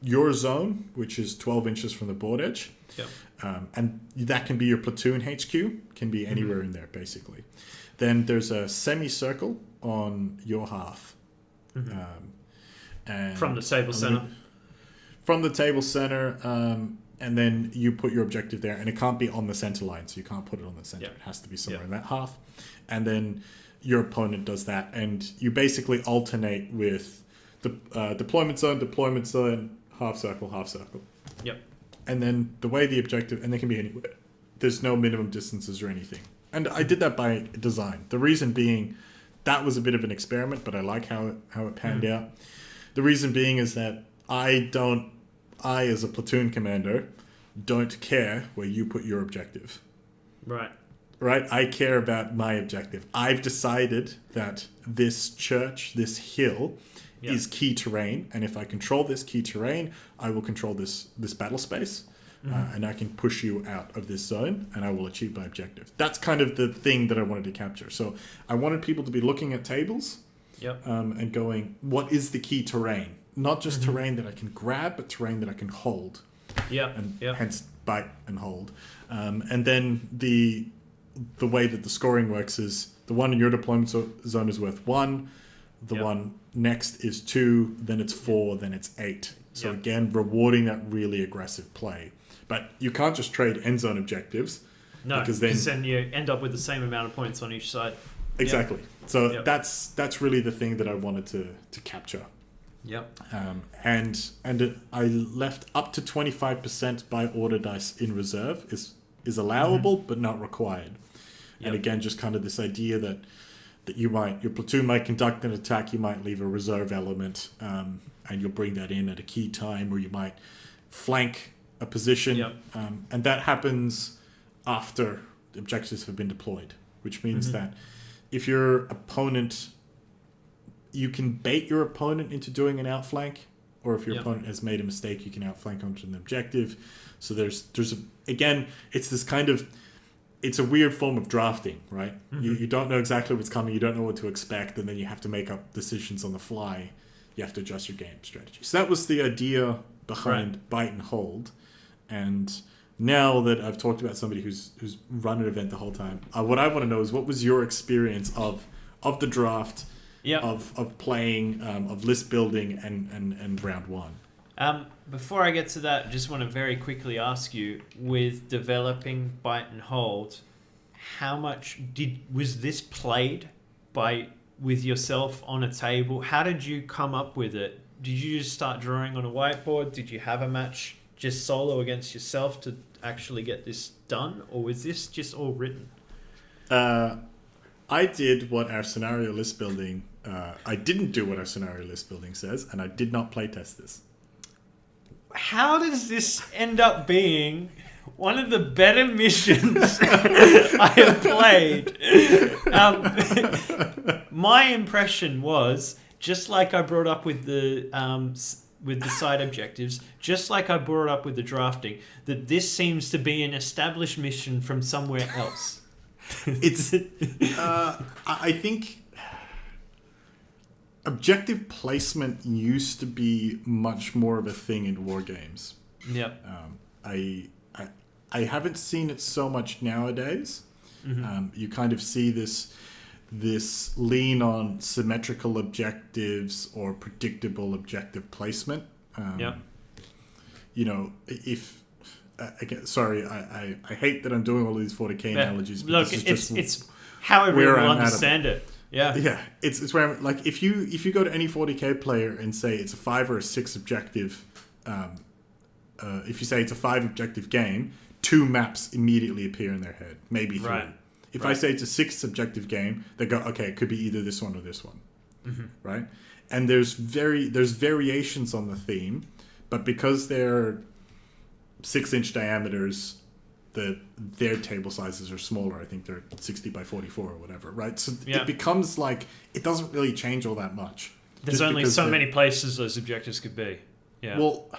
your zone, which is 12 inches from the board edge. And that can be your platoon HQ, can be anywhere in there, basically. Then there's a semicircle on your half. And from the table center. From the table center, and then you put your objective there, and it can't be on the center line, so you can't put it on the center. It has to be somewhere in that half. And then your opponent does that, and you basically alternate with the deployment zone, half circle. And then the way the objective, and they can be anywhere. There's no minimum distances or anything. And I did that by design. The reason being, that was a bit of an experiment, but I like how it panned out. The reason being is that I, as a platoon commander, don't care where you put your objective. Right. I care about my objective. I've decided that this church, this hill, is key terrain, and if I control this key terrain, I will control this battle space, and I can push you out of this zone, and I will achieve my objective. That's kind of the thing that I wanted to capture. So I wanted people to be looking at tables, and going, what is the key terrain? Not just terrain that I can grab, but terrain that I can hold. Hence bite and hold. And then the way that the scoring works is the one in your deployment zone is worth 1. The one next is 2, then it's 4, then it's 8. So again, rewarding that really aggressive play. But you can't just trade end zone objectives. No, because then you end up with the same amount of points on each side. Exactly. So that's really the thing that I wanted to capture. And I left up to 25% by order dice in reserve is allowable, but not required. And again, just kind of this idea that your platoon might conduct an attack, you might leave a reserve element, and you'll bring that in at a key time, or you might flank a position, and that happens after the objectives have been deployed, which means that if your opponent, you can bait your opponent into doing an outflank, or if your opponent has made a mistake, you can outflank onto an objective. So there's again, it's this kind of, it's a weird form of drafting, right? You don't know exactly what's coming, you don't know what to expect, and then you have to make up decisions on the fly. You have to adjust your game strategy. So that was the idea behind Bite and Hold. And now that I've talked about somebody who's run an event the whole time, what I want to know is, what was your experience of the draft, of playing, of list building and round 1? Before I get to that, just want to very quickly ask you, with developing Bite and Hold, how much was this played with yourself on a table? How did you come up with it? Did you just start drawing on a whiteboard? Did you have a match just solo against yourself to actually get this done? Or was this just all written? I did what our scenario list building... I didn't do what our scenario list building says, and I did not playtest this. How does this end up being one of the better missions I have played? My impression was, just like I brought up with the side objectives, just like I brought up with the drafting, that this seems to be an established mission from somewhere else. It's, I think objective placement used to be much more of a thing in war games. I haven't seen it so much nowadays. You kind of see this lean on symmetrical objectives or predictable objective placement. You know, if again, sorry, I hate that I'm doing all these 40k analogies, but look, this is it's how everyone will understand it. Yeah. It's where like if you go to any 40k player and say it's a 5 or a 6 objective, if you say it's a 5 objective game, 2 maps immediately appear in their head, maybe 3. Right. If I say it's a 6 objective game, they go, okay, it could be either this one or this one, right? And there's variations on the theme, but because they're 6-inch diameters, their table sizes are smaller. I think they're 60 by 44 or whatever, right? So it becomes like it doesn't really change all that much. There's only so many places those objectives could be. Yeah. Well,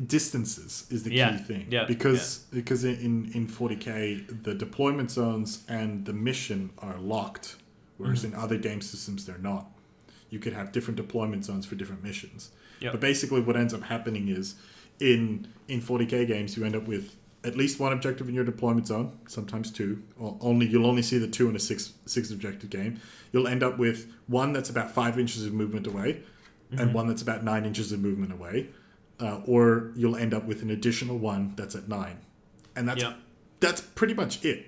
distances is the key thing. Yeah. Because in 40k the deployment zones and the mission are locked, whereas in other game systems they're not. You could have different deployment zones for different missions. Yep. But basically what ends up happening is in 40k games you end up with at least 1 objective in your deployment zone, sometimes 2. You'll only see the 2 in a 6 objective game. You'll end up with 1 that's about 5 inches of movement away, and 1 that's about 9 inches of movement away. Or you'll end up with an additional 1 that's at 9. And that's pretty much it.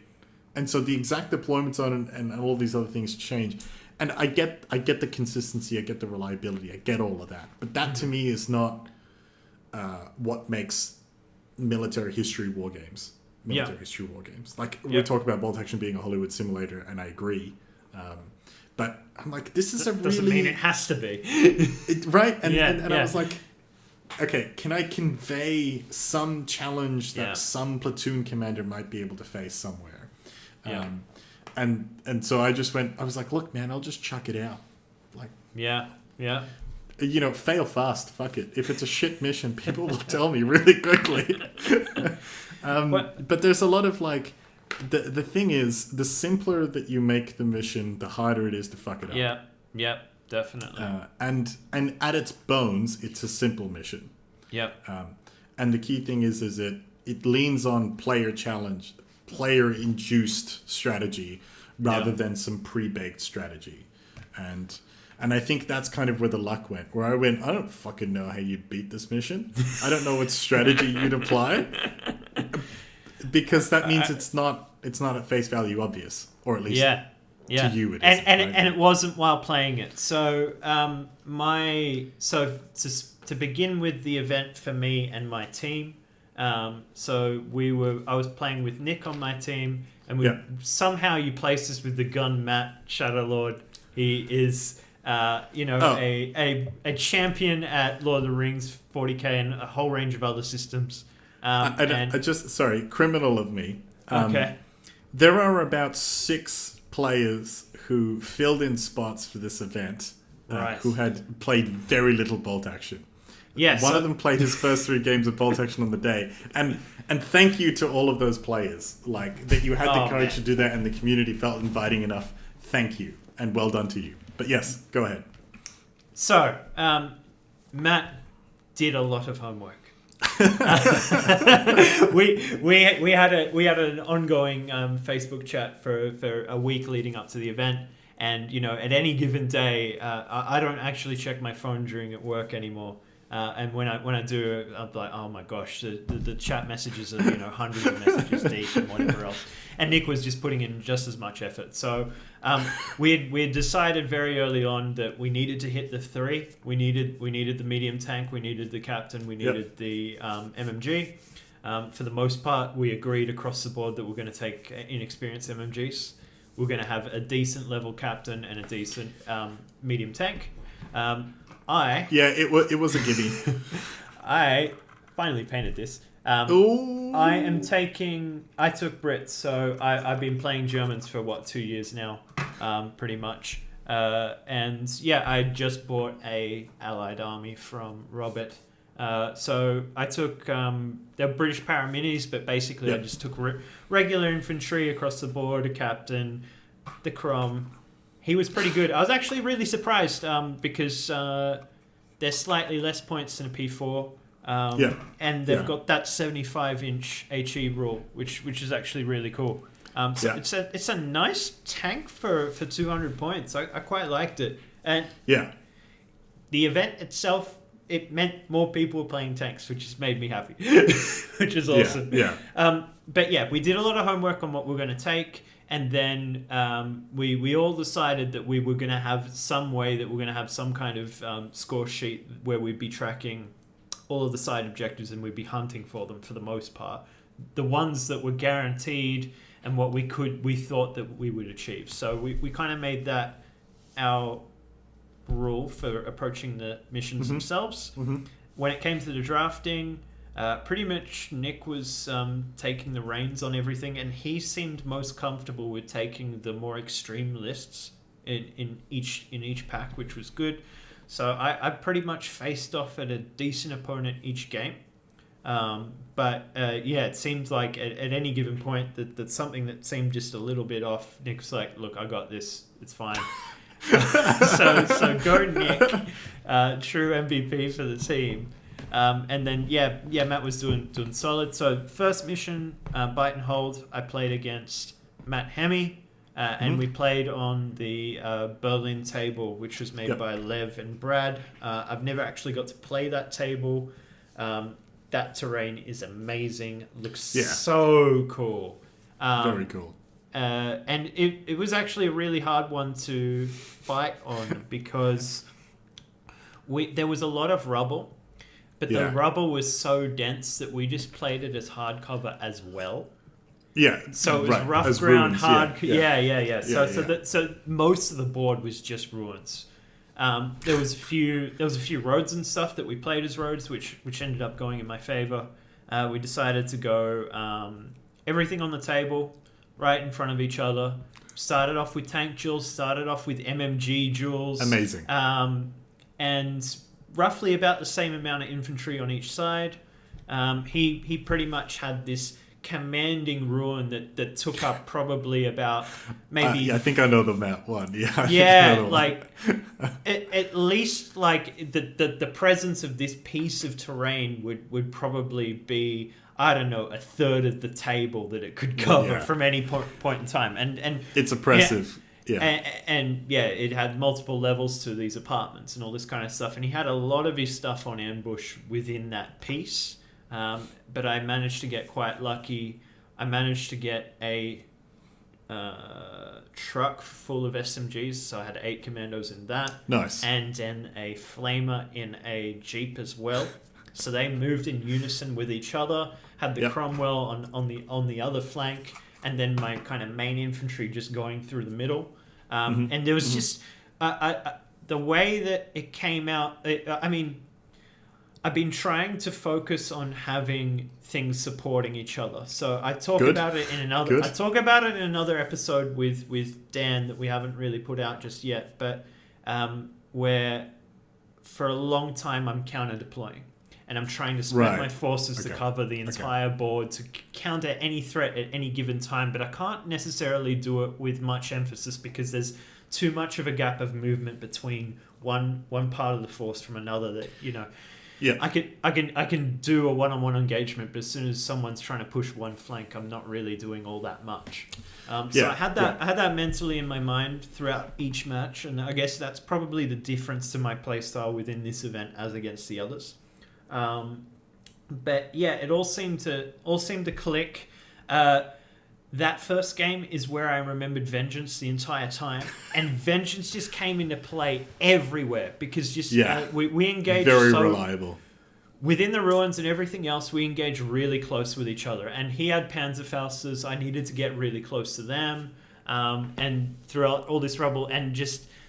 And so the exact deployment zone and all these other things change. And I get the consistency, I get the reliability, I get all of that. But that to me is not what makes military history war games. Like we talk about bolt action being a Hollywood simulator, and I agree. But I'm like, this is doesn't mean it has to be. Right? And I was like, okay, can I convey some challenge that some platoon commander might be able to face somewhere? And so I was like, look, man, I'll just chuck it out. Like, fail fast. Fuck it. If it's a shit mission, people will tell me really quickly. But there's a lot of like, the thing is, the simpler that you make the mission, the harder it is to fuck it up. Yeah, definitely. And at its bones, it's a simple mission. Yep. And the key thing is it leans on player challenge, player-induced strategy rather than some pre-baked strategy. And I think that's kind of where the luck went, where I went, I don't fucking know how you beat this mission. I don't know what strategy you'd apply, because that means it's not at face value obvious, or at least to you it is. And it wasn't while playing it. So to begin with the event for me and my team, I was playing with Nick on my team, and somehow you placed us with the gun Matt Shadowlord. He is a champion at Lord of the Rings 40k and a whole range of other systems. Criminal of me. Okay. There are about 6 players who filled in spots for this event, who had played very little bolt action. Yes. One of them played his first 3 games of bolt action on the day, and thank you to all of those players, like that you had the courage to do that, and the community felt inviting enough. Thank you, and well done to you. But yes, go ahead. So, Matt did a lot of homework. we had an ongoing Facebook chat for a week leading up to the event, and at any given day, I don't actually check my phone during at work anymore. And when I do, I'm like, oh my gosh, the chat messages are hundreds of messages deep and whatever else. And Nick was just putting in just as much effort. So we had decided very early on that we needed to hit the 3. We needed the medium tank, we needed the captain, we needed the MMG. For the most part, we agreed across the board that we're going to take inexperienced MMGs. We're going to have a decent level captain and a decent medium tank. It was a gimme. I finally painted this. I took Brits, so I've been playing Germans for 2 years now, pretty much. I just bought a allied army from Robert. So I took they're British paraminis, but basically I just took regular infantry across the board, a captain, the Crom. He was pretty good. I was actually really surprised because they're slightly less points than a P4. And they've got that 75-inch HE rule, which is actually really cool. It's a nice tank for 200 points. I quite liked it. And the event itself, it meant more people were playing tanks, which has made me happy, which is awesome. But we did a lot of homework on what we're going to take. And then we all decided that we were going to have some way that we're going to have some kind of score sheet where we'd be tracking all of the side objectives and we'd be hunting for them for the most part. The ones that were guaranteed and what we thought that we would achieve. So we kind of made that our rule for approaching the missions themselves. When it came to the drafting, pretty much Nick was taking the reins on everything, and he seemed most comfortable with taking the more extreme lists in each pack, which was good. So I pretty much faced off at a decent opponent each game. But it seemed like at any given point that something that seemed just a little bit off, Nick's like, look, I got this. It's fine. so go Nick, true MVP for the team. And then Matt was doing solid. So first mission, Bite and Hold, I played against Matt Hemme. And we played on the Berlin table, which was made by Lev and Brad. I've never actually got to play that table. That terrain is amazing. Looks so cool. Very cool. And it was actually a really hard one to fight on because there was a lot of rubble, but the rubble was so dense that we just played it as hardcover as well. Yeah. So it was rough as ground, ruins, hard. Yeah. So most of the board was just ruins. There was a few roads and stuff that we played as roads, which ended up going in my favor. We decided to go everything on the table, right in front of each other. Started off with tank duels. Started off with MMG duels. Amazing. And roughly about the same amount of infantry on each side. He pretty much had this commanding ruin that took up probably about maybe I think I know the map one. At least like the presence of this piece of terrain would probably be, I don't know, a third of the table that it could cover from any point in time, and it's oppressive. And it had multiple levels to these apartments and all this kind of stuff, and he had a lot of his stuff on ambush within that piece. But I managed to get quite lucky. I managed to get a truck full of SMGs, so I had 8 commandos in that. Nice. And then a flamer in a jeep as well. So they moved in unison with each other. Had the Cromwell on the other flank, and then my kind of main infantry just going through the middle. And there was just the way that it came out. I've been trying to focus on having things supporting each other. So I talk about it in another episode with Dan that we haven't really put out just yet, but where for a long time I'm counter deploying. And I'm trying to spread my forces to cover the entire board to counter any threat at any given time. But I can't necessarily do it with much emphasis because there's too much of a gap of movement between one part of the force from another that, I can do a one-on-one engagement, but as soon as someone's trying to push one flank, I'm not really doing all that much. So I had that mentally in my mind throughout each match, and I guess that's probably the difference to my playstyle within this event as against the others. But it all seemed to click. That first game is where I remembered Vengeance the entire time, and Vengeance just came into play everywhere because we engaged very reliable within the ruins and everything else. We engaged really close with each other, and he had Panzerfaustes. I needed to get really close to them, and throughout all this rubble, and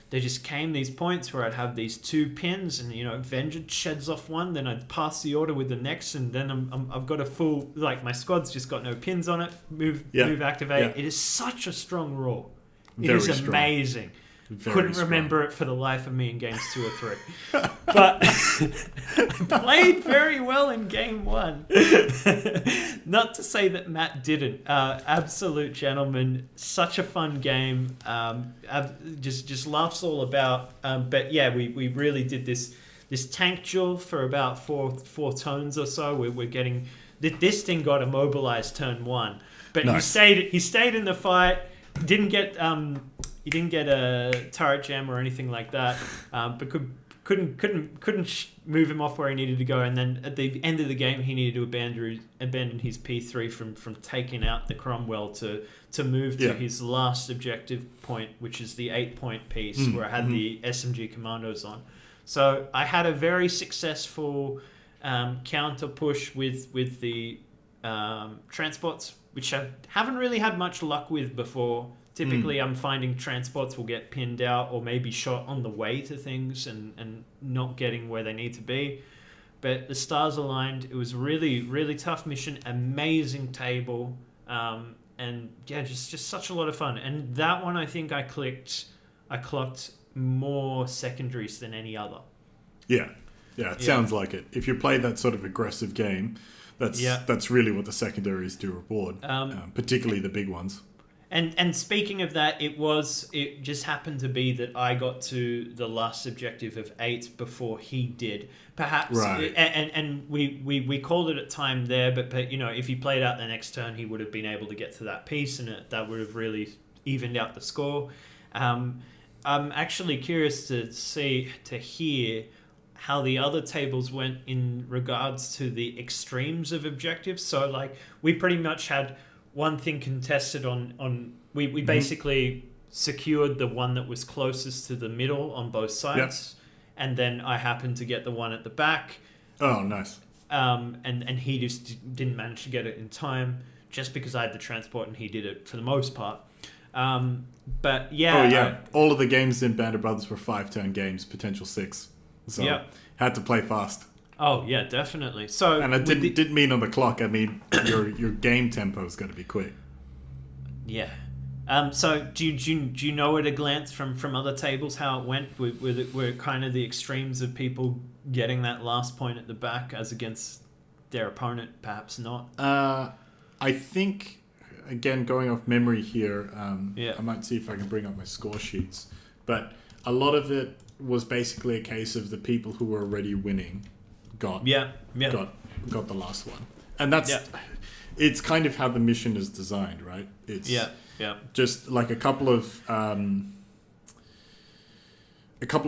there just came these points where I'd have these 2 pins, and Vengeance sheds off one, then I'd pass the order with the next, and then I've got a full, like, my squad's just got no pins on it. Move, activate. It is such a strong rule. It is amazing. Couldn't remember it for the life of me in games 2 or 3, but played very well in game 1. Not to say that Matt didn't. Absolute gentleman. Such a fun game. Just laughs all about. But we really did this tank duel for about four turns or so. We're getting this thing got immobilized turn 1, but nice. He stayed in the fight. Didn't get. He didn't get a turret jam or anything like that, but couldn't move him off where he needed to go, and then at the end of the game he needed to abandon his P3 from taking out the Cromwell to move to his last objective point, which is the 8-point piece where I had the SMG commandos on. So I had a very successful counter push with the transports, which I haven't really had much luck with before. Typically, I'm finding transports will get pinned out or maybe shot on the way to things and not getting where they need to be. But the stars aligned. It was really, really tough mission. Amazing table. And yeah, just such a lot of fun. And that one, I think I clocked more secondaries than any other. Yeah, it sounds like it. If you play that sort of aggressive game, that's really what the secondaries do reward, particularly the big ones. And speaking of that, it just happened to be that I got to the last objective of 8 before he did. Perhaps, right. And we called it at time there, but if he played out the next turn, he would have been able to get to that piece, and that would have really evened out the score. I'm actually curious to hear how the other tables went in regards to the extremes of objectives. So like we pretty much had one thing contested on we basically secured the one that was closest to the middle on both sides, and then I happened to get the one at the back. Oh, nice. And he just didn't manage to get it in time, just because I had the transport and he did it for the most part. But yeah. Oh yeah, all of the games in Band of Brothers were 5-turn games, potential 6. So had to play fast. Oh yeah, definitely. So, and I didn't mean on the clock. I mean your game tempo's got to be quick. Yeah. So do you know at a glance from other tables how it went? Were kind of the extremes of people getting that last point at the back as against their opponent, perhaps not? I think, again, going off memory here, I might see if I can bring up my score sheets. But a lot of it was basically a case of the people who were already winning got the last one, and that's it's kind of how the mission is designed, right? It's just like a couple of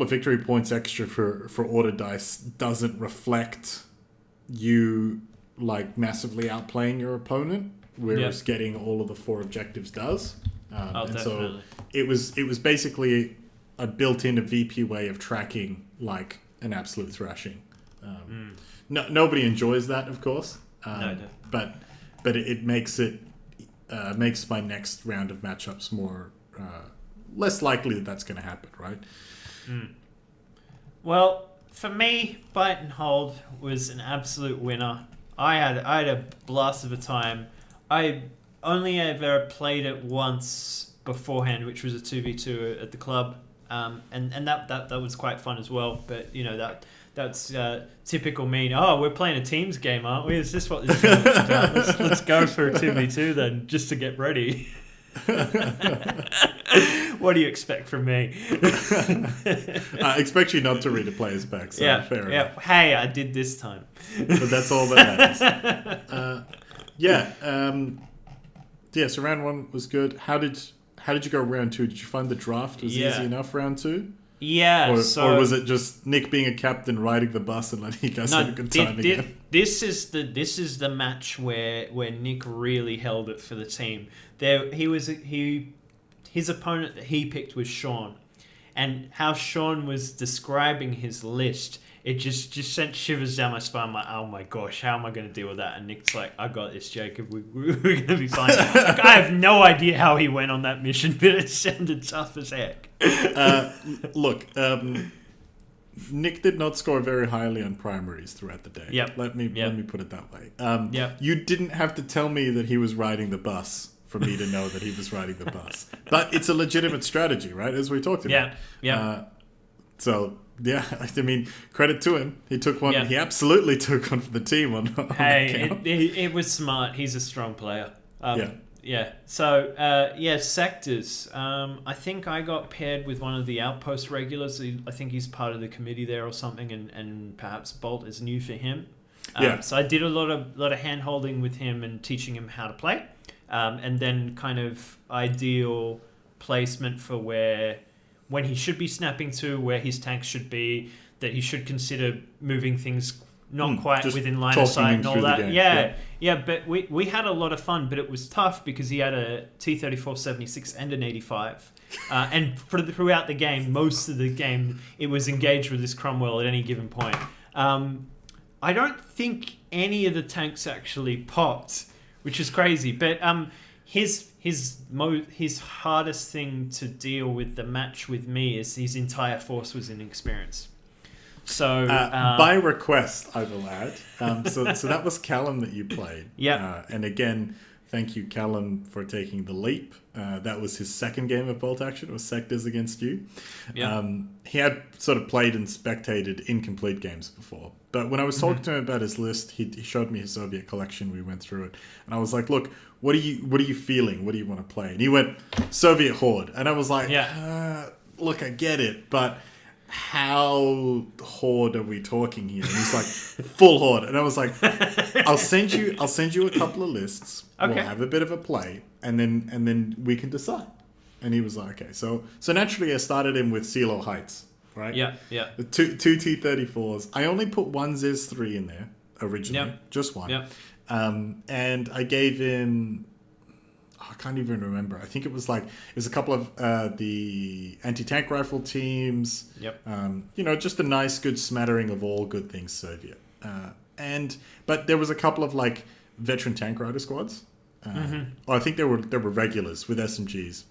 victory points extra for order dice doesn't reflect you like massively outplaying your opponent, whereas getting all of the 4 objectives does. And definitely. So it was basically a built-in VP way of tracking like an absolute thrashing. Nobody enjoys that, of course. But it makes makes my next round of matchups more less likely that's going to happen, right? Well, for me, Bite and Hold was an absolute winner. I had a blast of a time. I only ever played it once beforehand, which was a 2v2 at the club, and that was quite fun as well. But that's typical me. Oh, we're playing a teams game, aren't we? Is this what this game is about? Let's go for a 2v2 then, just to get ready. What do you expect from me? I expect you not to read a player's back, so fair enough. Hey, I did this time. But that's all that matters. So round 1 was good. How did you go round 2? Did you find the draft was easy enough round 2? Yeah. Or was it just Nick being a captain riding the bus and letting you guys have a good time again? This is the match where Nick really held it for the team. His opponent that he picked was Sean, and how Sean was describing his list, it just sent shivers down my spine. I'm like, oh my gosh, how am I going to deal with that? And Nick's like, I got this, Jacob. We're going to be fine. Like, I have no idea how he went on that mission, but it sounded tough as heck. Look, Nick did not score very highly on primaries throughout the day. Yep. Let me put it that way. You didn't have to tell me that he was riding the bus for me to know that he was riding the bus. But it's a legitimate strategy, right? As we talked about. So, I mean, credit to him. He took one. He absolutely took one for the team on it was smart. He's a strong player. So, sectors. I think I got paired with one of the Outpost regulars. I think he's part of the committee there or something, and perhaps Bolt is new for him. So I did a lot of hand-holding with him and teaching him how to play. And then kind of ideal placement for when he should be snapping to, where his tanks should be, that he should consider moving things not quite just within line of sight and all through the that. game. Yeah. But we had a lot of fun, but it was tough because he had a T-34 76 and an 85. And throughout the game, most of the game, it was engaged with this Cromwell at any given point. I don't think any of the tanks actually popped, which is crazy. But his hardest thing to deal with the match with me is his entire force was inexperienced. So by request, I will add. So that was Callum that you played. Yeah. And again, thank you, Callum, for taking the leap. That was his second game of Bolt Action. It was Sectors against you. Yeah. He had sort of played and spectated incomplete games before. But when I was talking to him about his list, he showed me his Soviet collection. We went through it. And I was like, look, what are you feeling? What do you want to play? And he went, Soviet Horde. And I was like, look, I get it, but how horde are we talking here? And he's like, full horde. And I was like, I'll send you a couple of lists. Okay. We'll have a bit of a play, and then we can decide. And he was like, okay. So naturally, I started him with CeeLo Heights, right? Yeah. The two T-34s. I only put one Ziz 3 in there originally, just one. Yeah. And I gave him, I can't even remember. I think it was a couple of the anti-tank rifle teams. Yep. Just a nice, good smattering of all good things Soviet. But there was a couple of veteran tank rider squads. Well, I think they were regulars with SMGs.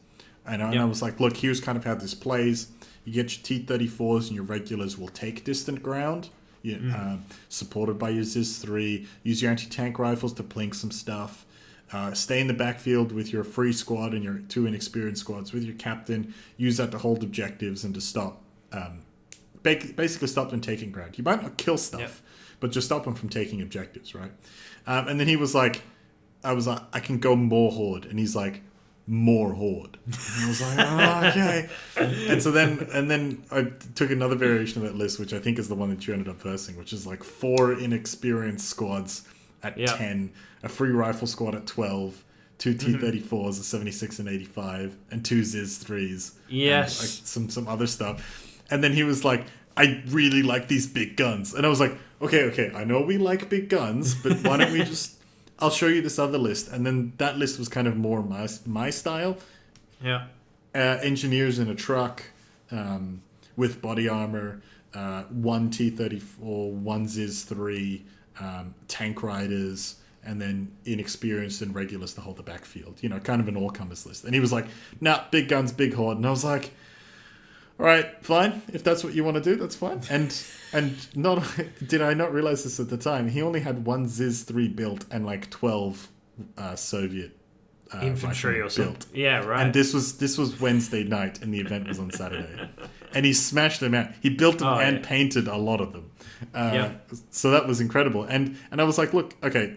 And I was like, look, here's kind of how this plays. You get your T-34s and your regulars will take distant ground. Supported by your Ziz 3. Use your anti-tank rifles to plink some stuff. Stay in the backfield with your free squad and your two inexperienced squads with your captain. Use that to hold objectives and to stop, basically stop them taking ground. You might not kill stuff, but just stop them from taking objectives, right? And then he was like, I was like, I can go more horde, and he's like, more horde. And I was like, oh, okay. And then I took another variation of that list, which I think is the one that you ended up versing, which is 4 inexperienced squads at 10, a free rifle squad at 12, 2 T-34s, a 76 and 85, and 2 Ziz 3s. Yes. And some other stuff. And then he was like, I really like these big guns. And I was like, okay, I know we like big guns, but why don't we just... I'll show you this other list. And then that list was kind of more my style. Yeah. Engineers in a truck with body armor, 1 T-34, 1 Ziz 3, tank riders, and then inexperienced and regulars to hold the backfield. Kind of an all-comers list. And he was like, nah, big guns, big horde. And I was like, all right, fine. If that's what you want to do, that's fine. And not did I not realize this at the time? He only had 1 Ziz 3 built and 12 Soviet infantry or something. Built. Yeah, right. And this was Wednesday night, and the event was on Saturday. And he smashed them out. He built them and painted a lot of them. So that was incredible. And I was like, look, okay,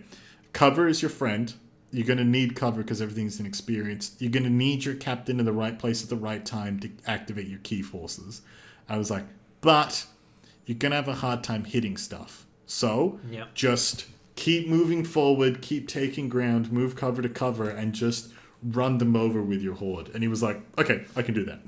cover is your friend. You're going to need cover because everything's inexperienced. You're going to need your captain in the right place at the right time to activate your key forces. I was like, but you're going to have a hard time hitting stuff. So just keep moving forward, keep taking ground, move cover to cover, and just run them over with your horde. And he was like, okay, I can do that.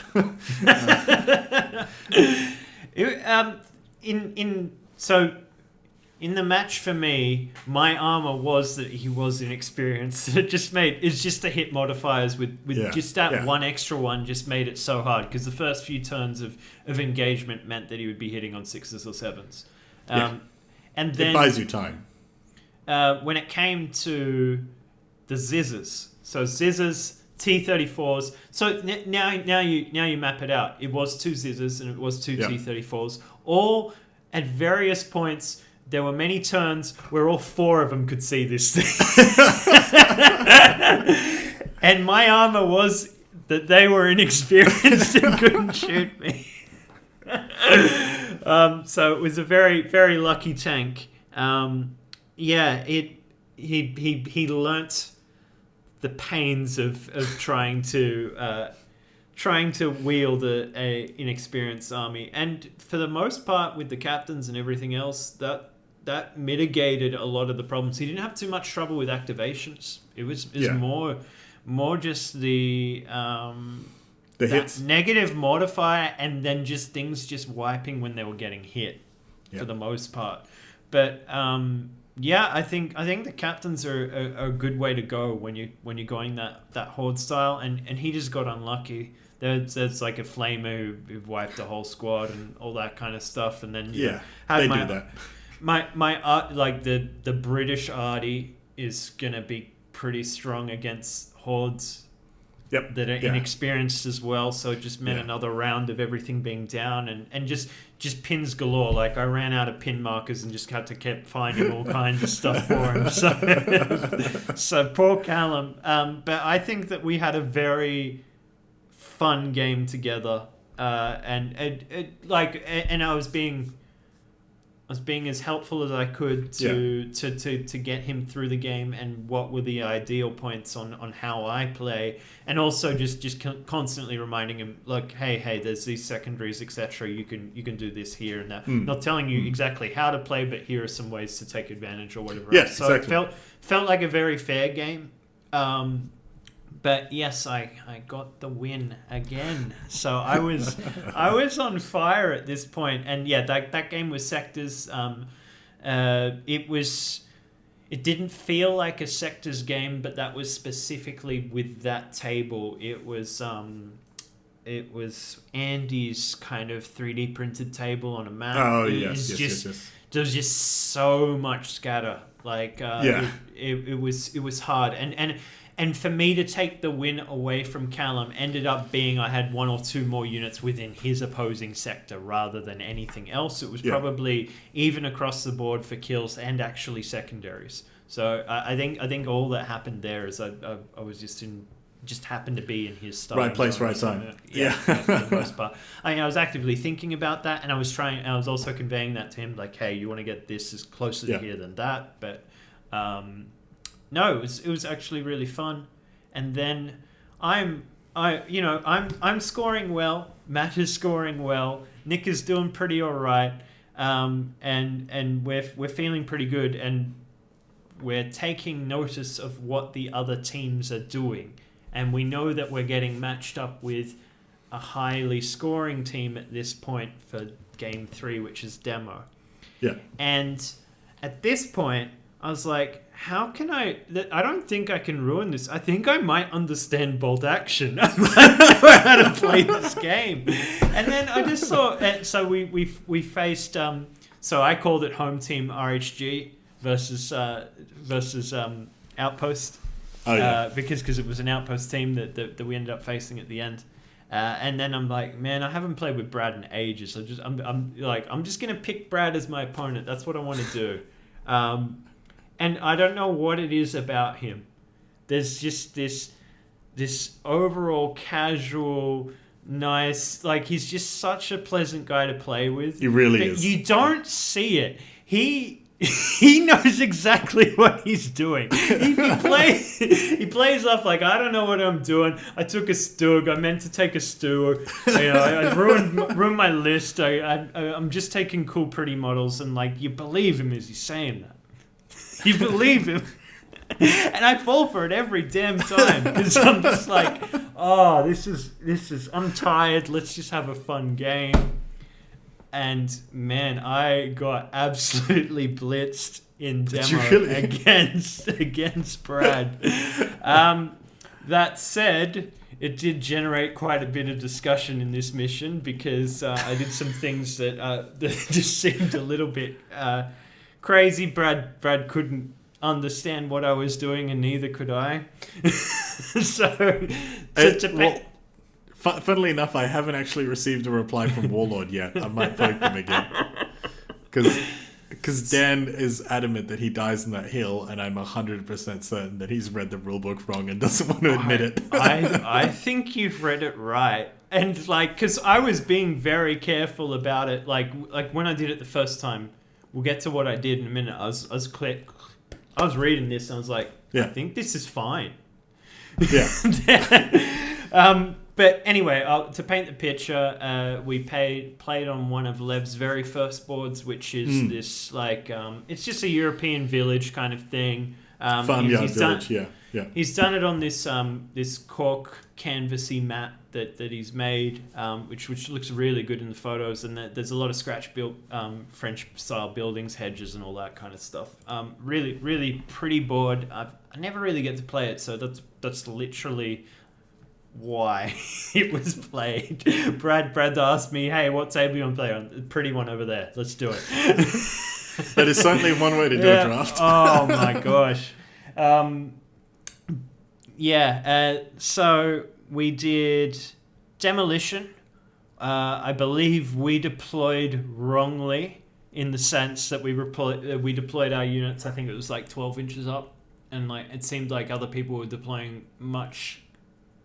In the match for me, my armor was that he was inexperienced. It's just the hit modifiers with just that one extra one just made it so hard because the first few turns of engagement meant that he would be hitting on 6s or 7s. And then it buys you time. When it came to the Zizzers, so Zizzers, T-34s. So now you map it out. It was 2 Zizzers and it was 2 T-34s. All at various points. There were many turns where all 4 of them could see this thing. And my armor was that they were inexperienced and couldn't shoot me. So it was a very, very lucky tank. He learnt the pains of trying to wield a inexperienced army. And for the most part, with the captains and everything else, that mitigated a lot of the problems. He didn't have too much trouble with activations. It was more just the The that hits. negative modifier, and then just things just wiping when they were getting hit for the most part. But yeah, I think the captains are a good way to go when you're going that horde style, and he just got unlucky. There's like a flamer who wiped the whole squad and all that kind of stuff, and then They do that. My art, like the British arty is gonna be pretty strong against hordes. Yep. That are inexperienced as well, so it just meant another round of everything being down and just pins galore. Like I ran out of pin markers and just had to keep finding all kinds of stuff for him. So poor Callum. But I think that we had a very fun game together, and I was being as helpful as I could to get him through the game, and what were the ideal points on how I play, and also just constantly reminding him, like, hey, there's these secondaries, etc. You can do this here and that. Not telling you exactly how to play, but here are some ways to take advantage or whatever. Yeah, so exactly. it felt like a very fair game. But yes, I got the win again. So I was on fire at this point. And yeah, that game was sectors. It didn't feel like a sectors game, but that was specifically with that table. It was Andy's kind of 3D printed table on a map. Oh, yes. There was just so much scatter. Like it was hard. And for me to take the win away from Callum ended up being I had one or two more units within his opposing sector rather than anything else. It was probably even across the board for kills and actually secondaries. So I think all that happened there is I was just happened to be in his style. Right place, right time. Yeah, for the most part. I was actively thinking about that, and I was also conveying that to him, like, hey, you want to get this as closer to here than that, but. No, it was actually really fun, and then I'm scoring well. Matt is scoring well. Nick is doing pretty all right, and we're feeling pretty good, and we're taking notice of what the other teams are doing, and we know that we're getting matched up with a highly scoring team at this point for game 3, which is demo. Yeah, and at this point, I was like, how can I don't think I can ruin this. I think I might understand bolt action. I might know how to play this game. And then I just saw, so we faced, so I called it home team RHG versus Outpost. Oh, yeah. Because it was an Outpost team that we ended up facing at the end. And then I'm like, man, I haven't played with Brad in ages. So I'm just going to pick Brad as my opponent. That's what I want to do. And I don't know what it is about him. There's just this overall casual, nice, like he's just such a pleasant guy to play with. He really is. You don't see it. He knows exactly what he's doing. He plays off like, I don't know what I'm doing. I took a stug. I meant to take a stew. I ruined my list. I'm just taking cool, pretty models, and like you believe him as he's saying that. You believe him. And I fall for it every damn time because I'm just like, oh, this is I'm tired. Let's just have a fun game. And man, I got absolutely blitzed in demo against Brad. That said, it did generate quite a bit of discussion in this mission because I did some things that just seemed a little bit crazy. Brad couldn't understand what I was doing, and neither could I. Funnily enough, I haven't actually received a reply from Warlord yet. I might poke them again. Because Dan is adamant that he dies in that hill, and I'm 100% certain that he's read the rulebook wrong and doesn't want to admit it. I think you've read it right. And because I was being very careful about it, like when I did it the first time, we'll get to what I did in a minute. I was reading this and I was like, I think this is fine. Yeah. But anyway, to paint the picture, we played on one of Lev's very first boards, which is this it's just a European village kind of thing. Farmyard village, yeah. He's done it on this cork canvassy map that he's made, which looks really good in the photos, and there's a lot of scratch built French style buildings, hedges, and all that kind of stuff. Really, really pretty board. I never really get to play it, so that's literally why it was played. Brad asked me, "Hey, what table you want to play on?" Pretty one over there. Let's do it. That is certainly one way to do a draft. Oh my gosh. So we did Demolition. I believe we deployed wrongly in the sense that we deployed our units. I think it was like 12 inches up, and like it seemed like other people were deploying much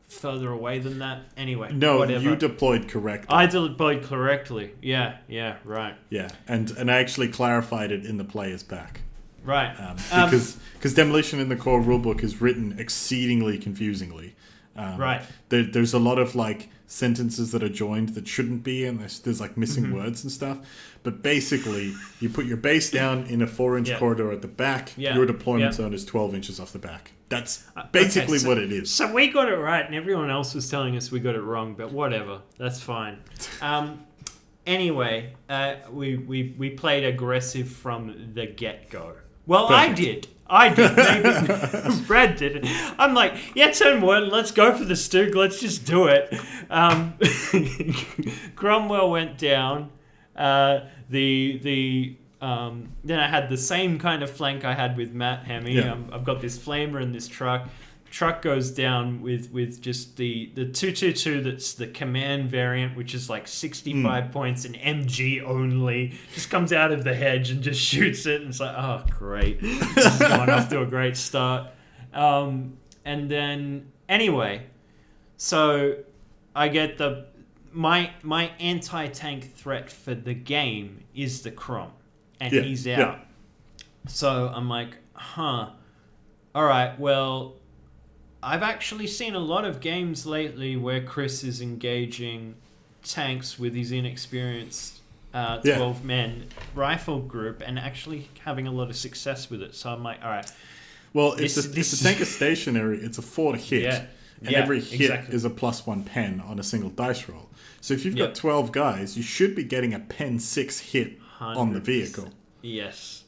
further away than that. Anyway, no, whatever. you deployed correctly. I deployed correctly. Yeah, right. Yeah, and I actually clarified it in the player's pack. Right. Because Demolition in the core rulebook is written exceedingly confusingly. Right. There's a lot of like sentences that are joined that shouldn't be, and there's like missing words and stuff. But basically, you put your base down in a 4-inch corridor at the back. Yeah. Your deployment zone is 12 inches off the back. That's basically what it is. So we got it right, and everyone else was telling us we got it wrong. But whatever, that's fine. Anyway, we played aggressive from the get-go. Well, Perfect. I did. Maybe Brad did it. I'm like, yeah, turn one. Let's go for the Stoog. Let's just do it. Cromwell went down. Then I had the same kind of flank I had with Matt Hemi. Yeah. I've got this flamer and this truck. Truck goes down with just the 222. That's the command variant, which is like 65 points and MG only. Just comes out of the hedge and just shoots it, and it's like, oh great, this is going off to a great start. And then anyway, so I get my anti-tank threat for the game is the Crom, and he's out. Yeah. So I'm like, all right, well, I've actually seen a lot of games lately where Chris is engaging tanks with his inexperienced 12-man rifle group and actually having a lot of success with it. So I'm like, all right. Well, if the tank is stationary, it's a 4 to hit. Yeah. And every hit is a +1 pen on a single dice roll. So if you've got 12 guys, you should be getting a pen 6 hit 100%. On the vehicle. Yes.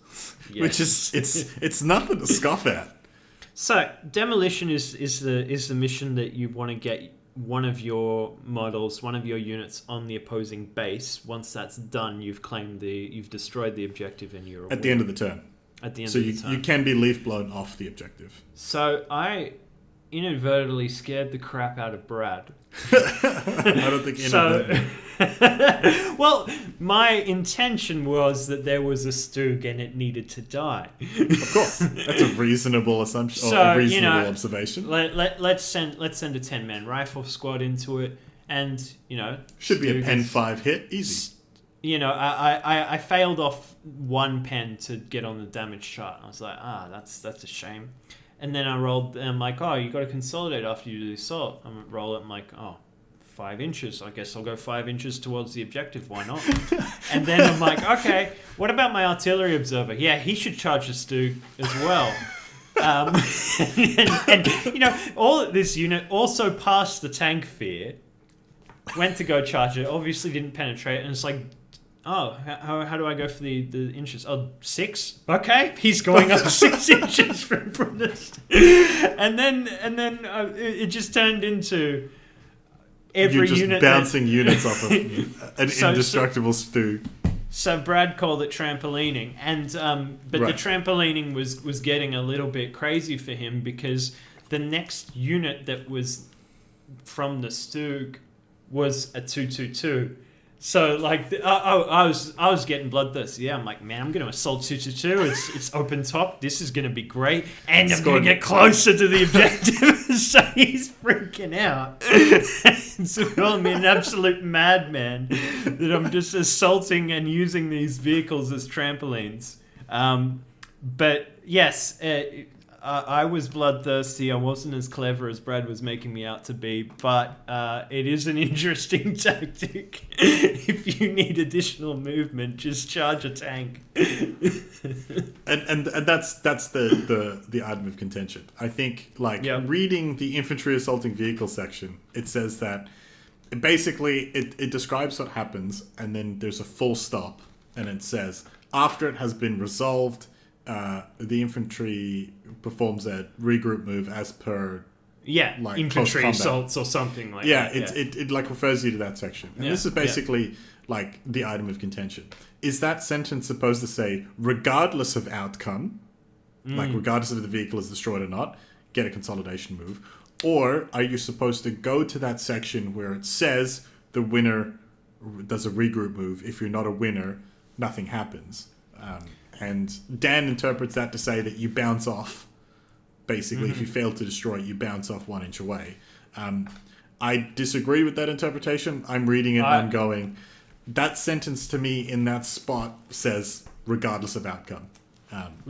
Which is it's nothing to scoff at. So Demolition is the mission that you want to get one of your models, one of your units on the opposing base. Once that's done, you've destroyed the objective and you're at the end of the turn. At the end of the turn. So you can be leaf blown off the objective. So I inadvertently scared the crap out of Brad. I don't think inadvertently. Well, my intention was that there was a Stoog and it needed to die. Of course, that's a reasonable assumption, or a reasonable observation. Let's send a 10-man rifle squad into it, and should be a pen 5 hit, easy. I failed off 1 pen to get on the damage chart. I was like, that's a shame. And then I rolled, and I'm like, you got to consolidate after you do the assault. I roll it, I'm like, 5 inches. I guess I'll go 5 inches towards the objective. Why not? And then I'm like, okay, what about my artillery observer? Yeah, he should charge the Stoog as well. And all this unit also passed the tank fear, went to go charge it, obviously didn't penetrate, and it's like, how do I go for the inches? 6? Okay, he's going up 6 inches from this. And then it just turned into every You're unit bouncing units off of an indestructible Stoog. So Brad called it trampolining, and but the trampolining was getting a little bit crazy for him because the next unit that was from the Stoog was a 222. So like I was getting bloodthirsty. Yeah, I'm like, man, I'm going to assault 222. It's open top. This is going to be great, and I'm going to get closer to the objective. So he's freaking out. So I'm an absolute madman that I'm just assaulting and using these vehicles as trampolines. But yes, I was bloodthirsty. I wasn't as clever as Brad was making me out to be, but it is an interesting tactic. If you need additional movement, just charge a tank. and that's the item of contention. I think reading the infantry assaulting vehicle section, it says that basically, it describes what happens, and then there's a full stop, and it says, after it has been resolved, the infantry performs a regroup move as per... Yeah, like infantry close combat. assaults or something like Yeah, that. it like refers you to that section. And this is basically like the item of contention. Is that sentence supposed to say, regardless of outcome, like regardless if the vehicle is destroyed or not, get a consolidation move? Or are you supposed to go to that section where it says the winner does a regroup move? If you're not a winner, nothing happens. And Dan interprets that to say that you bounce off. Basically, if you fail to destroy it, you bounce off 1 inch away. I disagree with that interpretation. I'm reading it and I'm going, that sentence to me in that spot says regardless of outcome.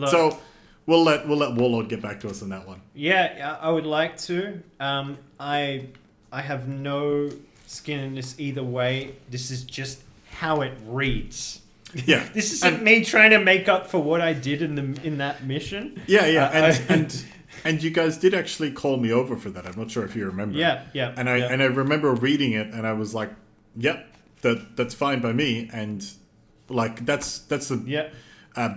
So we'll let Warlord get back to us on that one. Yeah, I would like to. I have no skin in this either way. This is just how it reads. Yeah, This isn't me trying to make up for what I did in that mission. Yeah, and you guys did actually call me over for that. I'm not sure if you remember. Yeah. And I remember reading it, and I was like, "Yep, that's fine by me." And like that's the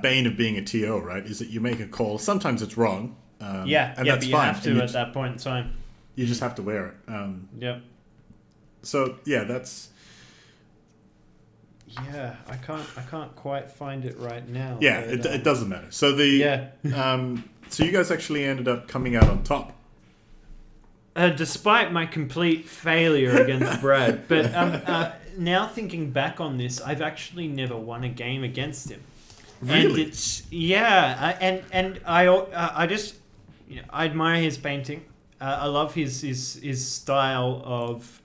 bane of being a TO, right? Is that you make a call. Sometimes it's wrong. And that's but you fine. have to at that point in time. You just have to wear it. So yeah, that's. Yeah, I can't quite find it right now. Yeah, but, it doesn't matter. So so you guys actually ended up coming out on top. Despite my complete failure against Brad, but now thinking back on this, I've actually never won a game against him. Really? And it's and I just I admire his painting. I love his style of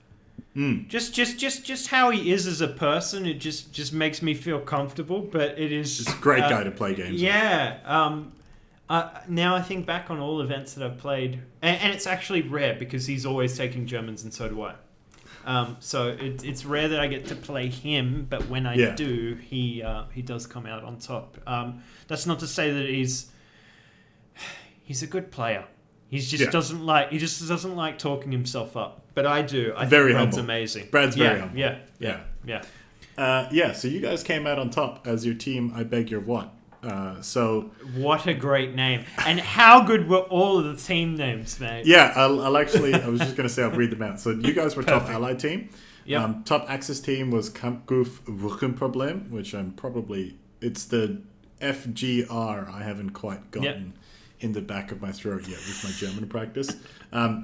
just how he is as a person. It just makes me feel comfortable. But it is just a great guy to play games with. Yeah. Now I think back on all events that I've played, and it's actually rare because he's always taking Germans, and so do I. So it's rare that I get to play him, but when I do, he does come out on top. That's not to say that he's a good player. He just doesn't like talking himself up, but I do. I very think Brad's humble. Amazing. Brad's very humble. Yeah. So you guys came out on top as your team. I beg your what? So what a great name, and how good were all of the team names, mate? Yeah, I'll actually. I was just going to say I'll read them out. So you guys were top allied team. Yeah. Top Axis team was Kampfgruppe Rückenproblem, which it's the FGR. I haven't quite gotten in the back of my throat yet with my German practice,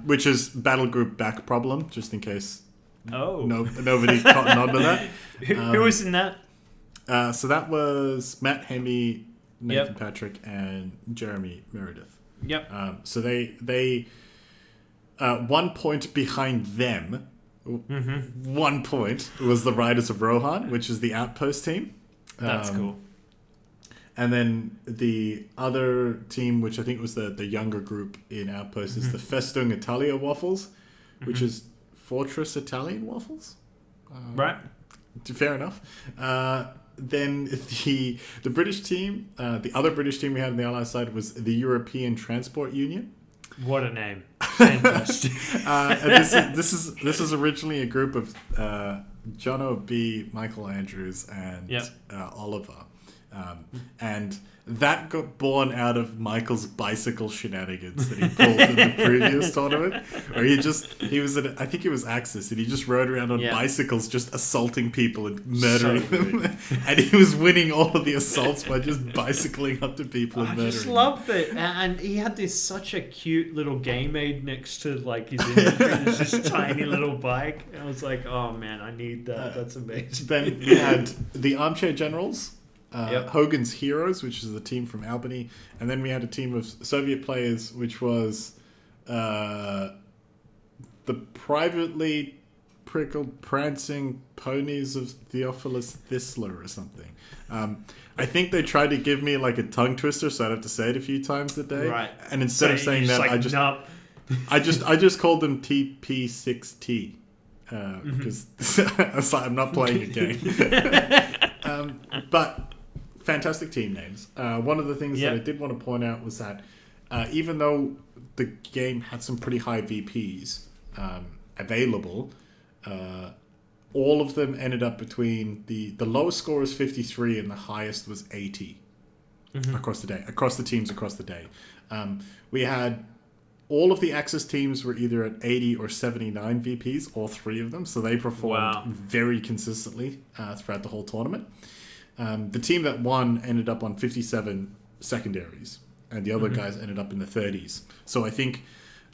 which is Battle Group Back Problem, just in case. Nobody caught on to that. Who was in that? So that was Matt Hemme, Nathan Patrick, and Jeremy Meredith. Yep. So they 1 point behind them. 1 point was the Riders of Rohan, which is the Outpost team. That's cool. And then the other team, which I think was the younger group in Outpost, is the Festung Italia Waffles, which is Fortress Italian Waffles. Right. Fair enough. Then the British team, the other British team we had on the Allied side was the European Transport Union. What a name! Fantastic. This is originally a group of Jono B, Michael Andrews, and Oliver, and that got born out of Michael's bicycle shenanigans that he pulled in the previous tournament, where he was at, I think it was Axis, and he just rode around on bicycles just assaulting people and murdering them, and he was winning all of the assaults by just bicycling up to people and murdering them. I just loved it, and he had such a cute little game aid next to like his inventory. There's this tiny little bike. I was like, oh man, I need that. That's amazing. Then we had the Armchair Generals. Hogan's Heroes, which is the team from Albany, and then we had a team of Soviet players, which was the privately prickled prancing ponies of Theophilus Thistler or something. I think they tried to give me like a tongue twister, so I'd have to say it a few times a day. Right. And instead of saying that, I just called them TP6T because I was like, I'm not playing a game. But fantastic team names. One of the things that I did want to point out was that even though the game had some pretty high VPs available, All of them ended up between the lowest score was 53 and the highest was 80 across the day, across the teams across the day. We had all of the Axis teams were either at 80 or 79 VPs, all three of them. So they performed very consistently throughout the whole tournament. The team that won ended up on 57 secondaries, and the other guys ended up in the 30s. So I think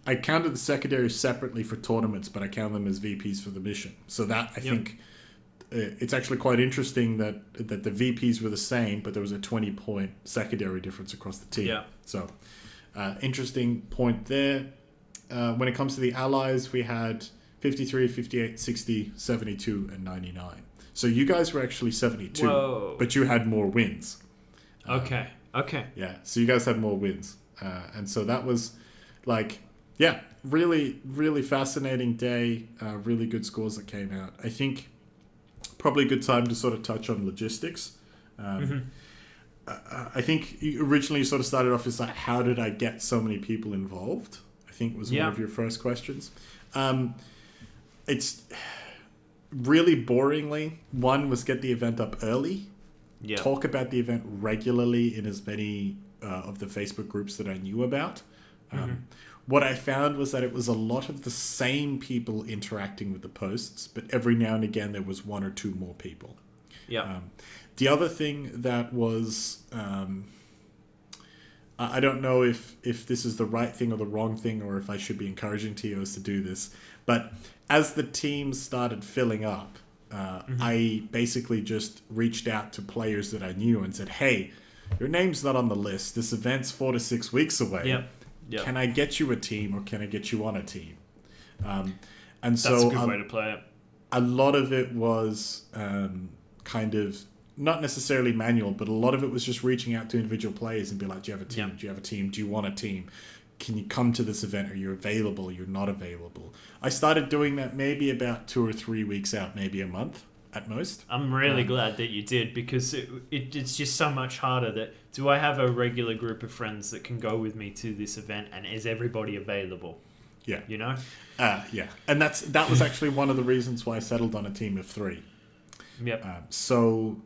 I counted the secondaries separately for tournaments, but I count them as VPs for the mission. So that I think it's actually quite interesting that the VPs were the same, but there was a 20-point secondary difference across the team. Yeah. So interesting point there. When it comes to the allies, we had 53, 58, 60, 72, and 99. So you guys were actually 72, but you had more wins. Okay. Yeah, so you guys had more wins. And so that was really, really fascinating day. Really good scores that came out. I think probably a good time to sort of touch on logistics. I think you originally sort of started off as like, how did I get so many people involved? I think was one of your first questions. It's really boringly, one was get the event up early. Talk about the event regularly in as many of the Facebook groups that I knew about. What I found was that it was a lot of the same people interacting with the posts, but every now and again there was one or two more people. The other thing that was, I don't know if this is the right thing or the wrong thing, or if I should be encouraging TOs to do this, but as the teams started filling up, I basically just reached out to players that I knew and said, hey, your name's not on the list. This event's 4 to 6 weeks away. Can I get you a team, or can I get you on a team? And that's so a good way to play it. A lot of it was kind of not necessarily manual, but a lot of it was just reaching out to individual players and be like, do you have a team? Do you have a team? Do you want a team? Can you come to this event? Are you available? You're not available. I started doing that maybe about 2 or 3 weeks out, maybe a month at most. I'm really glad that you did, because it's just so much harder. That do I have a regular group of friends that can go with me to this event, and is everybody available? Yeah. You know? And that was actually one of the reasons why I settled on a team of 3. So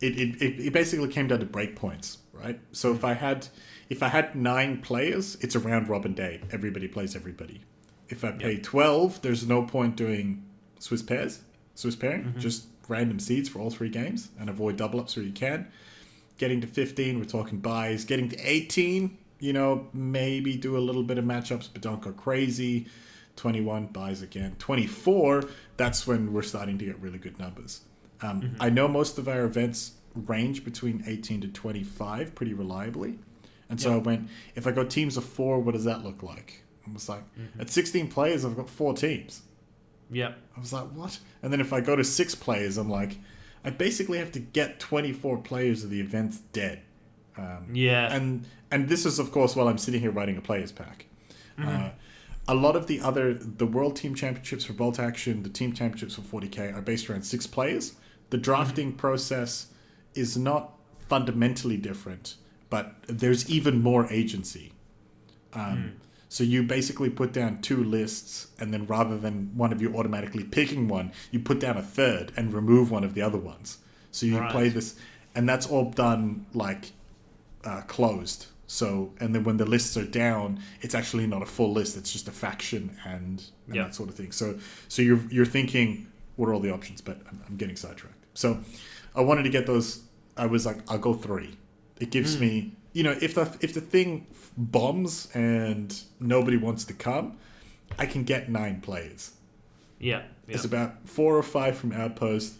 it basically came down to breakpoints, right? So if I had 9 players, it's a round robin day. Everybody plays everybody. If I pay 12, there's no point doing Swiss pairing, just random seeds for all 3 games and avoid double ups where you can. Getting to 15, we're talking buys. Getting to 18, maybe do a little bit of matchups, but don't go crazy. 21, buys again. 24, that's when we're starting to get really good numbers. I know most of our events range between 18 to 25 pretty reliably. And so I went, if I go teams of 4, what does that look like? I was like, at 16 players, I've got 4 teams. I was like, what? And then if I go to 6 players, I'm like, I basically have to get 24 players of the events dead. And this is, of course, while I'm sitting here writing a players pack. A lot of the World Team Championships for Bolt Action, the Team Championships for 40k are based around 6 players. The drafting process is not fundamentally different, but there's even more agency. So you basically put down 2 lists, and then rather than one of you automatically picking one, you put down a third and remove one of the other ones. So you play this, and that's all done like closed. So, and then when the lists are down, it's actually not a full list; it's just a faction and that sort of thing. So you're thinking, what are all the options? But I'm getting sidetracked. So I wanted to get those. I was like, I'll go 3. It gives me, if the thing bombs and nobody wants to come, I can get 9 players. It's about 4 or 5 from Outpost,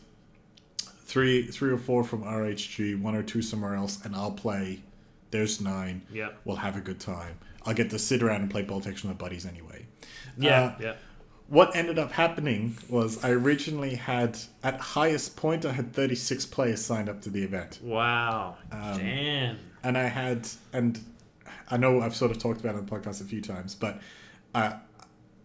3 or 4 from RHG, 1 or 2 somewhere else, and I'll play. There's 9. We'll have a good time. I'll get to sit around and play Bolt Action with my buddies anyway. What ended up happening was I originally had, at highest point, I had 36 players signed up to the event. Wow. Damn. And I know I've sort of talked about it on the podcast a few times, but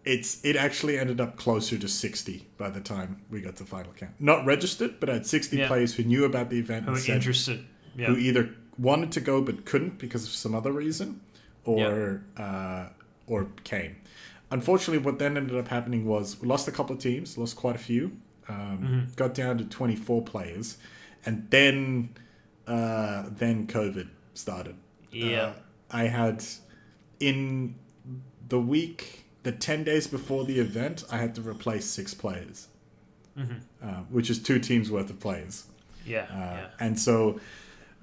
it actually ended up closer to 60 by the time we got to final count. Not registered, but I had 60 players who knew about the event. Who were interested. Who either wanted to go but couldn't because of some other reason, or came. unfortunately, what then ended up happening was we lost a couple of teams, lost quite a few, got down to 24 players, and then COVID started. Yeah. I had in the 10 days before the event, I had to replace 6 players, which is 2 teams worth of players. Yeah. And so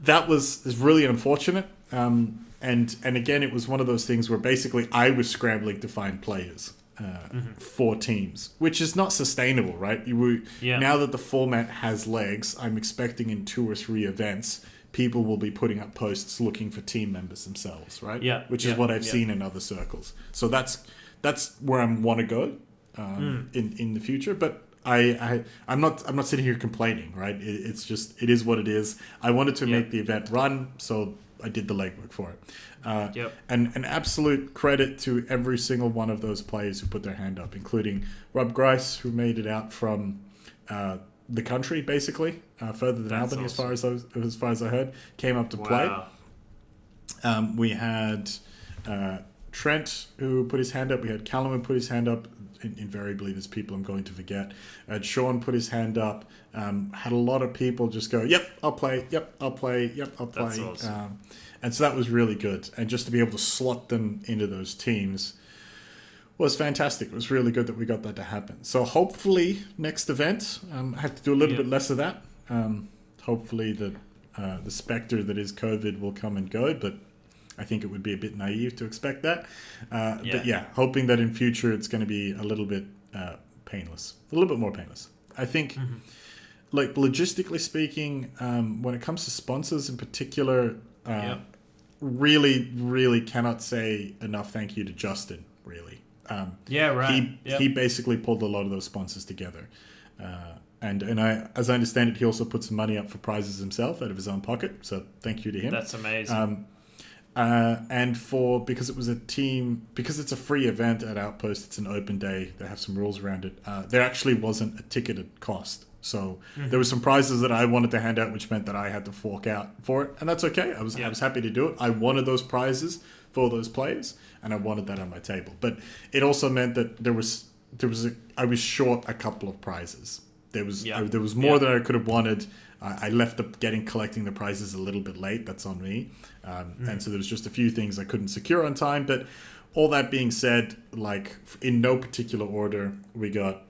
that is really unfortunate. And again, it was one of those things where basically I was scrambling to find players for teams, which is not sustainable, right? Now that the format has legs, I'm expecting in 2 or 3 events, people will be putting up posts looking for team members themselves, right? Yeah. Which is what I've seen in other circles. So that's where I want to go in the future. But I'm not sitting here complaining, right? It's just, it is what it is. I wanted to make the event run, so I did the legwork for it. And an absolute credit to every single one of those players who put their hand up, including Rob Grice, who made it out from the country, basically, further than Albany, awesome. as far as I heard, came up to play. We had Trent, who put his hand up. We had Callum, who put his hand up. Invariably, there's people I'm going to forget. Sean put his hand up. Had a lot of people just go, yep, I'll play. Yep, I'll play. Yep, I'll play. That's awesome. And so that was really good. And just to be able to slot them into those teams was fantastic. It was really good that we got that to happen. So hopefully next event, I have to do a little bit less of that. Hopefully the specter that is COVID will come and go, but I think it would be a bit naive to expect that. But yeah, hoping that in future it's going to be a little bit painless, a little bit more painless. I think, like logistically speaking, when it comes to sponsors in particular, really, really cannot say enough thank you to Justin, really. He basically pulled a lot of those sponsors together. And as I understand it, he also put some money up for prizes himself out of his own pocket. So thank you to him. That's amazing. And because it's a free event at Outpost, it's an open day. They have some rules around it. There actually wasn't a ticketed cost. So there were some prizes that I wanted to hand out, which meant that I had to fork out for it. And that's okay. I was happy to do it. I wanted those prizes for those players, and I wanted that on my table. But it also meant that I was short a couple of prizes. There was more than I could have wanted. I left up collecting the prizes a little bit late. That's on me. And so there was just a few things I couldn't secure on time. But all that being said, like in no particular order, we got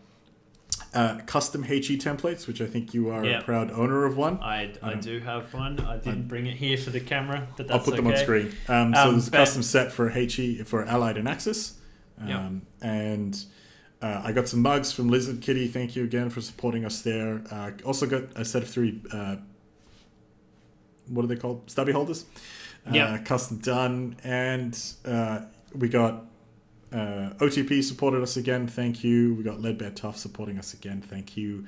custom HE templates, which I think you are a proud owner of one. I do have one. I didn't bring it here for the camera, but that's I'll put them on screen. So there's a custom set for HE for Allied and Axis. And I got some mugs from Lizard Kitty. Thank you again for supporting us there. Also got a set of 3, what are they called? Stubby holders. Custom done. And we got OTP supported us again. Thank you. We got Leadbear Tough supporting us again. Thank you.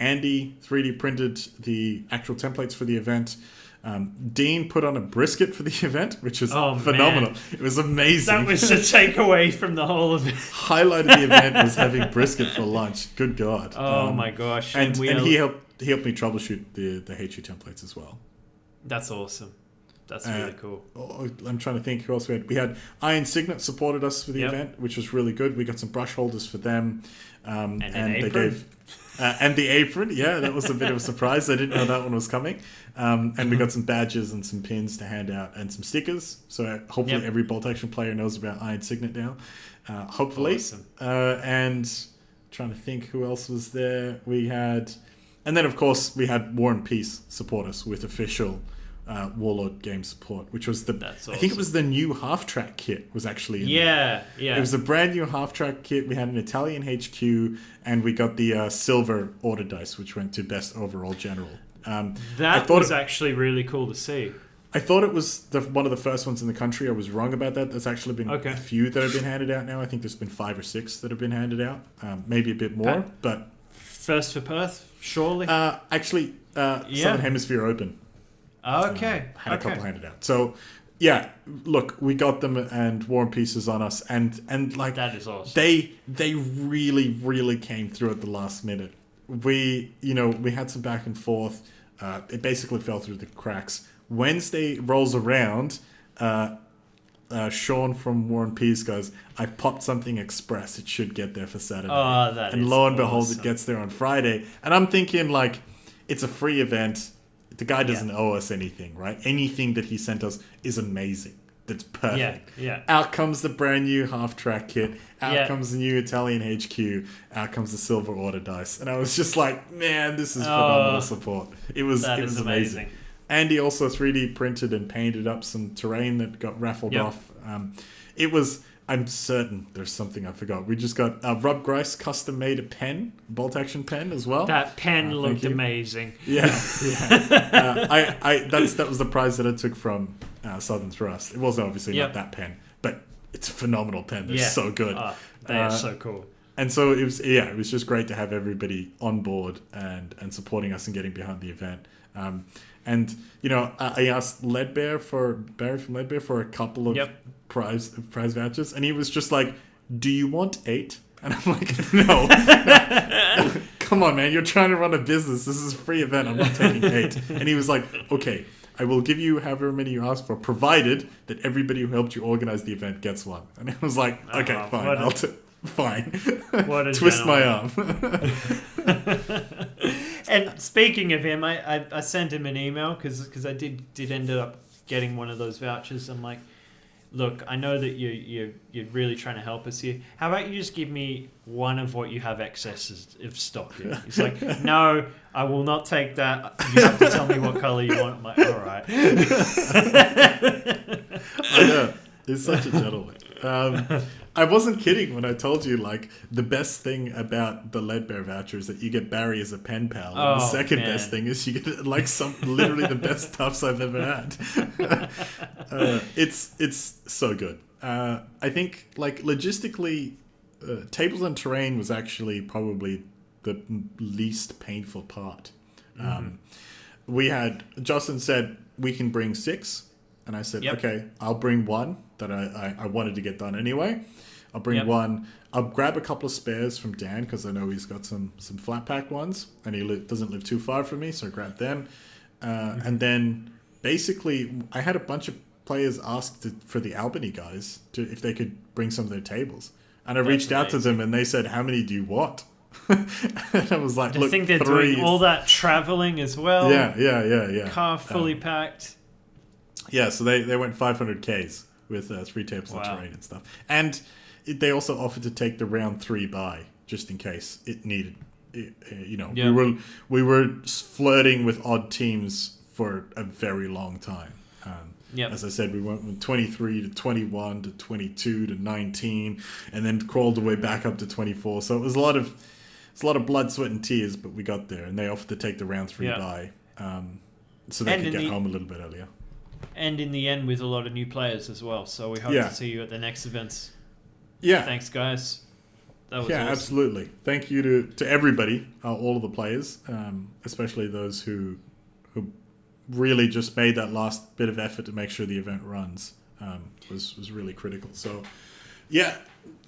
Andy 3D printed the actual templates for the event. Dean put on a brisket for the event, which was phenomenal. Man. It was amazing. That was the takeaway from the whole event. Highlight of the event was having brisket for lunch. Good God. Oh my gosh. And he helped me troubleshoot the HU templates as well. That's awesome. That's really cool. I'm trying to think who else we had. We had Iron Signet supported us for the event, which was really good. We got some brush holders for them. And they gave... and the apron, that was a bit of a surprise. I didn't know that one was coming. And we got some badges and some pins to hand out and some stickers. So hopefully every Bolt Action player knows about Iron Signet now. Hopefully. Awesome. And trying to think who else was there. We had... And then, of course, we had War and Peace support us with official Warlord game support, which was I think it was the new half-track kit was actually in there. It was a brand new half-track kit. We had an Italian HQ, and we got the silver order dice, which went to best overall general. That was actually really cool to see. I thought it was one of the first ones in the country. I was wrong about that. There's actually been a few that have been handed out now. I think there's been 5 or 6 that have been handed out. Maybe a bit more, but... First for Perth, surely? Actually, Southern Hemisphere Open. Okay. Had a couple handed out. So, look, we got them, and War and Peace is on us, and like that is awesome. They really, really came through at the last minute. We had some back and forth. It basically fell through the cracks. Wednesday rolls around. Sean from War and Peace goes, I popped something express. It should get there for Saturday. Oh, that and is lo and behold, awesome. it gets there on Friday. And I'm thinking, like, it's a free event. The guy doesn't owe us anything, right? Anything that he sent us is amazing. That's perfect. Yeah. Out comes the brand new half-track kit. Out Yeah. comes the new Italian HQ. Out comes the Silver Order dice. And I was just like, man, this is phenomenal support. It was amazing. And he also 3D printed and painted up some terrain that got raffled off. I'm certain there's something I forgot. We just got Rob Grice custom made a pen, bolt action pen as well. That pen looked amazing. Yeah. That was the prize that I took from Southern Thrust. It wasn't obviously not that pen, but it's a phenomenal pen. They're so good. Oh, they are so cool. And so it was just great to have everybody on board and supporting us and getting behind the event. And I asked Barry from Leadbear for a couple of prize vouchers, and he was just like, "Do you want 8?" And I'm like, "No, come on, man, you're trying to run a business. This is a free event. I'm not taking 8." And he was like, "Okay, I will give you however many you ask for, provided that everybody who helped you organize the event gets one." And I was like, "Okay, fine, fine." What a twist my gentleman. arm. And speaking of him, I sent him an email because I did end up getting one of those vouchers. I'm like, look, I know that you're really trying to help us here. How about you just give me one of what you have excess of stock in? He's like, no, I will not take that. You have to tell me what color you want. I'm like, all right. I know. He's such a gentleman. I wasn't kidding when I told you, like, the best thing about the Leadbear voucher is that you get Barry as a pen pal. And the second best thing is you get, like, literally the best stuffs I've ever had. It's so good. I think, like, logistically, tables and terrain was actually probably the least painful part. Justin said, we can bring 6. And I said, okay, I'll bring 1 that I wanted to get done anyway. I'll bring 1. I'll grab a couple of spares from Dan because I know he's got some flat pack ones. And he doesn't live too far from me, so I grabbed them. And then basically I had a bunch of players ask for the Albany guys if they could bring some of their tables. And I reached out to them and they said, how many do you want? And I was like, look, I think they're 3 doing all that traveling as well. Yeah. Car fully packed. Yeah, so they went 500 Ks with 3 tables of terrain and stuff. And they also offered to take the round 3 buy, just in case it needed. We were flirting with odd teams for a very long time. As I said, we went from 23 to 21 to 22 to 19, and then crawled the way back up to 24. So it was a lot of blood, sweat, and tears, but we got there. And they offered to take the round 3 buy, so they could get home a little bit earlier. And in the end, with a lot of new players as well. So we hope to see you at the next events. Yeah. Thanks, guys. That was awesome. Absolutely. Thank you to everybody, all of the players, especially those who really just made that last bit of effort to make sure the event runs. Was really critical. So,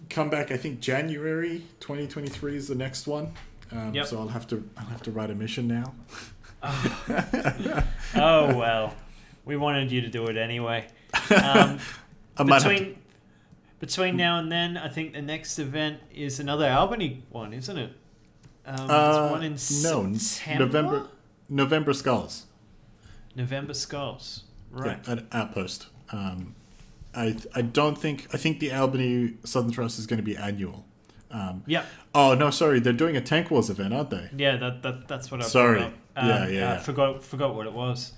come back. I think January 2023 is the next one. So I'll have to write a mission now. Oh well. We wanted you to do it anyway. Between now and then, I think the next event is another Albany one, isn't it? There's one in September? November Skulls. November Skulls, right? Yeah, at Outpost. I think the Albany Southern Thrust is going to be annual. Oh no, sorry, they're doing a Tank Wars event, aren't they? Yeah, that's what I. Sorry. I forgot what it was.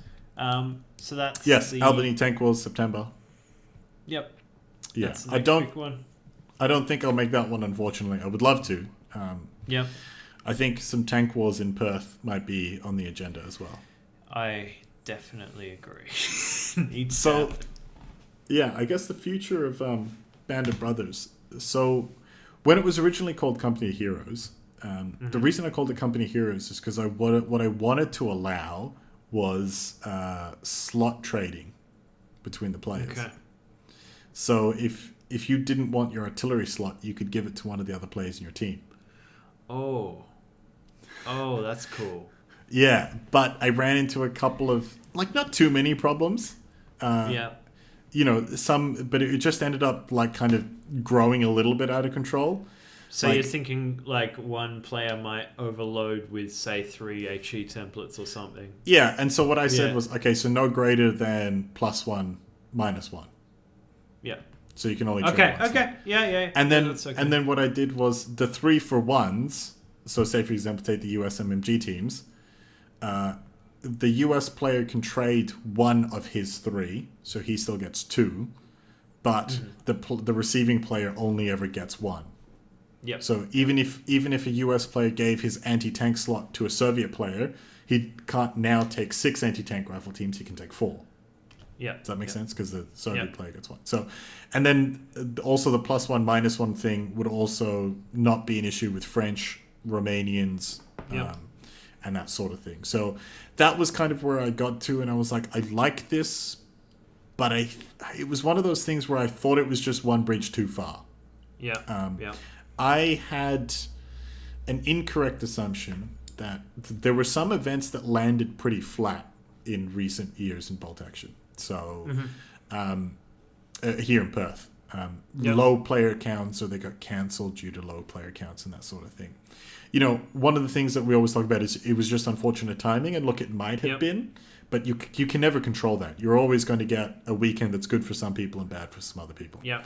So that's Albany Tank Wars September. Yep. Yeah, that's the next big one. I don't think I'll make that one. Unfortunately, I would love to. Yep. I think some Tank Wars in Perth might be on the agenda as well. I definitely agree. I guess the future of Band of Brothers. So, when it was originally called Company of Heroes, the reason I called it Company of Heroes is because what I wanted to allow was slot trading between the players. Okay. So if you didn't want your artillery slot, you could give it to one of the other players in your team. Oh, that's cool. Yeah, but I ran into a couple of, like, not too many problems. but it just ended up like kind of growing a little bit out of control. So you're thinking like one player might overload with, say, 3 HE templates or something. Yeah, and so what I said was, okay, so no greater than +1, -1. Yeah. So you can only trade once. Okay. Yeah. And then okay. and then what I did was the 3-for-1s. So say, for example, take the US MMG teams. The US player can trade one of his 3, so he still gets 2, but the receiving player only ever gets 1. Yep. So even if a US player gave his anti-tank slot to a Soviet player, he can't now take 6 anti-tank rifle teams. He can take 4. Yeah. Does that make sense? Because the Soviet player gets 1. So, and then also the +1, -1 thing would also not be an issue with French, Romanians, and that sort of thing. So that was kind of where I got to, and I was like, I like this, but it was one of those things where I thought it was just one bridge too far. Yeah. I had an incorrect assumption that there were some events that landed pretty flat in recent years in bolt action. So here in Perth, low player counts, or they got cancelled due to low player counts and that sort of thing. One of the things that we always talk about is it was just unfortunate timing, and look, it might have been, but you can never control that. You're always going to get a weekend that's good for some people and bad for some other people. Yeah.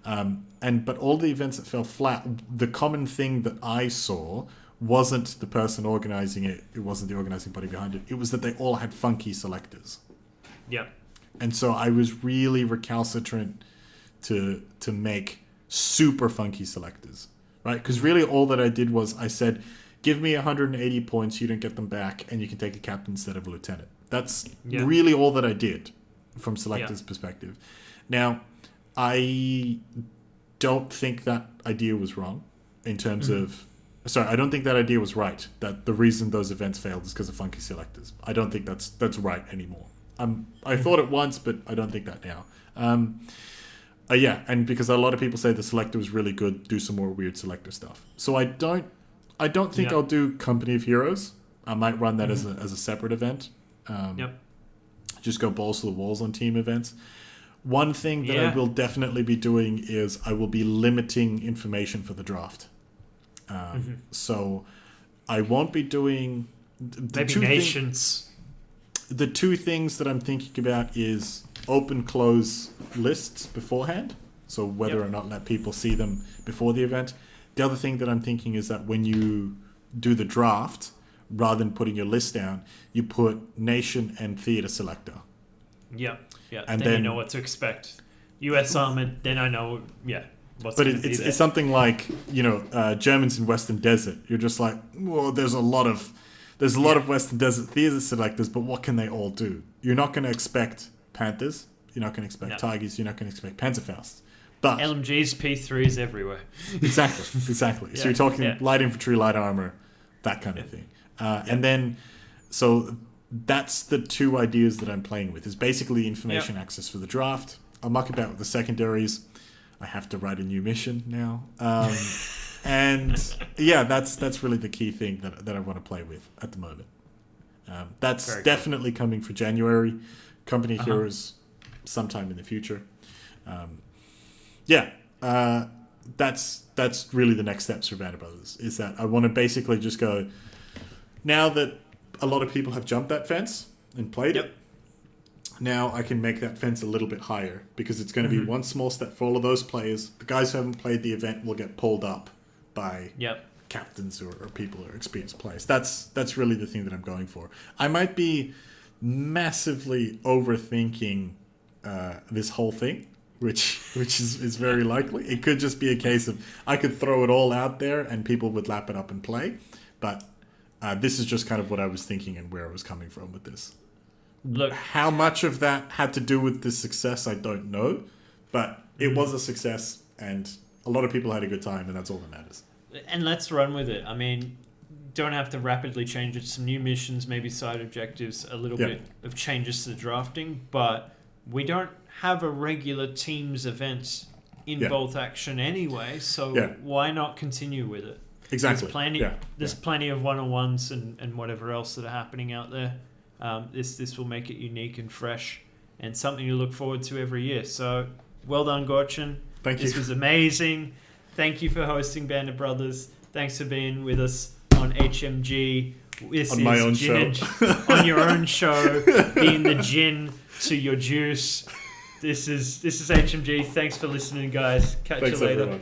But all the events that fell flat, the common thing that I saw wasn't the person organizing it. It wasn't the organizing body behind it. It was that they all had funky selectors. Yeah. And so I was really recalcitrant to make super funky selectors, right? Because really all that I did was I said, give me 180 points, you don't get them back, and you can take a captain instead of a lieutenant. That's really all that I did from selectors' perspective. Now, I don't think that idea was wrong in terms of... Sorry, I don't think that idea was right, that the reason those events failed is because of funky selectors. I don't think that's right anymore. I thought it once, but I don't think that now. And because a lot of people say the selector was really good, do some more weird selector stuff. So I don't think I'll do Company of Heroes. I might run that as a separate event. Just go balls to the walls on team events. One thing that I will definitely be doing is I will be limiting information for the draft. So I won't be doing... Maybe nations. The two things that I'm thinking about is open-close lists beforehand. So whether or not let people see them before the event. The other thing that I'm thinking is that when you do the draft, rather than putting your list down, you put nation and theater selector. Yeah. And then you know what to expect. US Armored, then I know, but it's something like, Germans in Western Desert. You're just like, well, there's a lot of Western Desert theater selectors, but what can they all do? You're not going to expect Panthers. You're not going to expect Tigers. You're not going to expect Panzerfausts. But LMGs, P3s everywhere. Exactly. So you're talking light infantry, light armor, that kind of thing. And then, so that's the two ideas that I'm playing with. Is basically information access for the draft. I'll muck about with the secondaries. I have to write a new mission now. And that's really the key thing that I want to play with at the moment. That's very definitely coming for January. Company Heroes sometime in the future. That's really the next steps for Banner Brothers. Is that I want to basically just go, now that a lot of people have jumped that fence and played it, now I can make that fence a little bit higher, because it's going to be one small step for all of those players. The guys who haven't played the event will get pulled up by captains or people or experienced players. That's really the thing that I'm going for. I might be massively overthinking this whole thing, which is very likely. It could just be a case of I could throw it all out there and people would lap it up and play. But this is just kind of what I was thinking and where I was coming from with this. Look, how much of that had to do with the success, I don't know. But it was a success, and a lot of people had a good time, and that's all that matters. And let's run with it. I mean, don't have to rapidly change it. Some new missions, maybe side objectives, a little bit of changes to the drafting. But we don't have a regular teams event in bolt action anyway, so why not continue with it? Exactly. There's plenty of one-on-ones and whatever else that are happening out there. This will make it unique and fresh. and something to look forward to every year. So well done, Gorcin. Thank you. This was amazing. Thank you for hosting Band of Brothers. Thanks for being with us on HMG. This On my own show. On your own show, being the gin to your juice. This is HMG. Thanks for listening, guys. Catch you later. Everyone.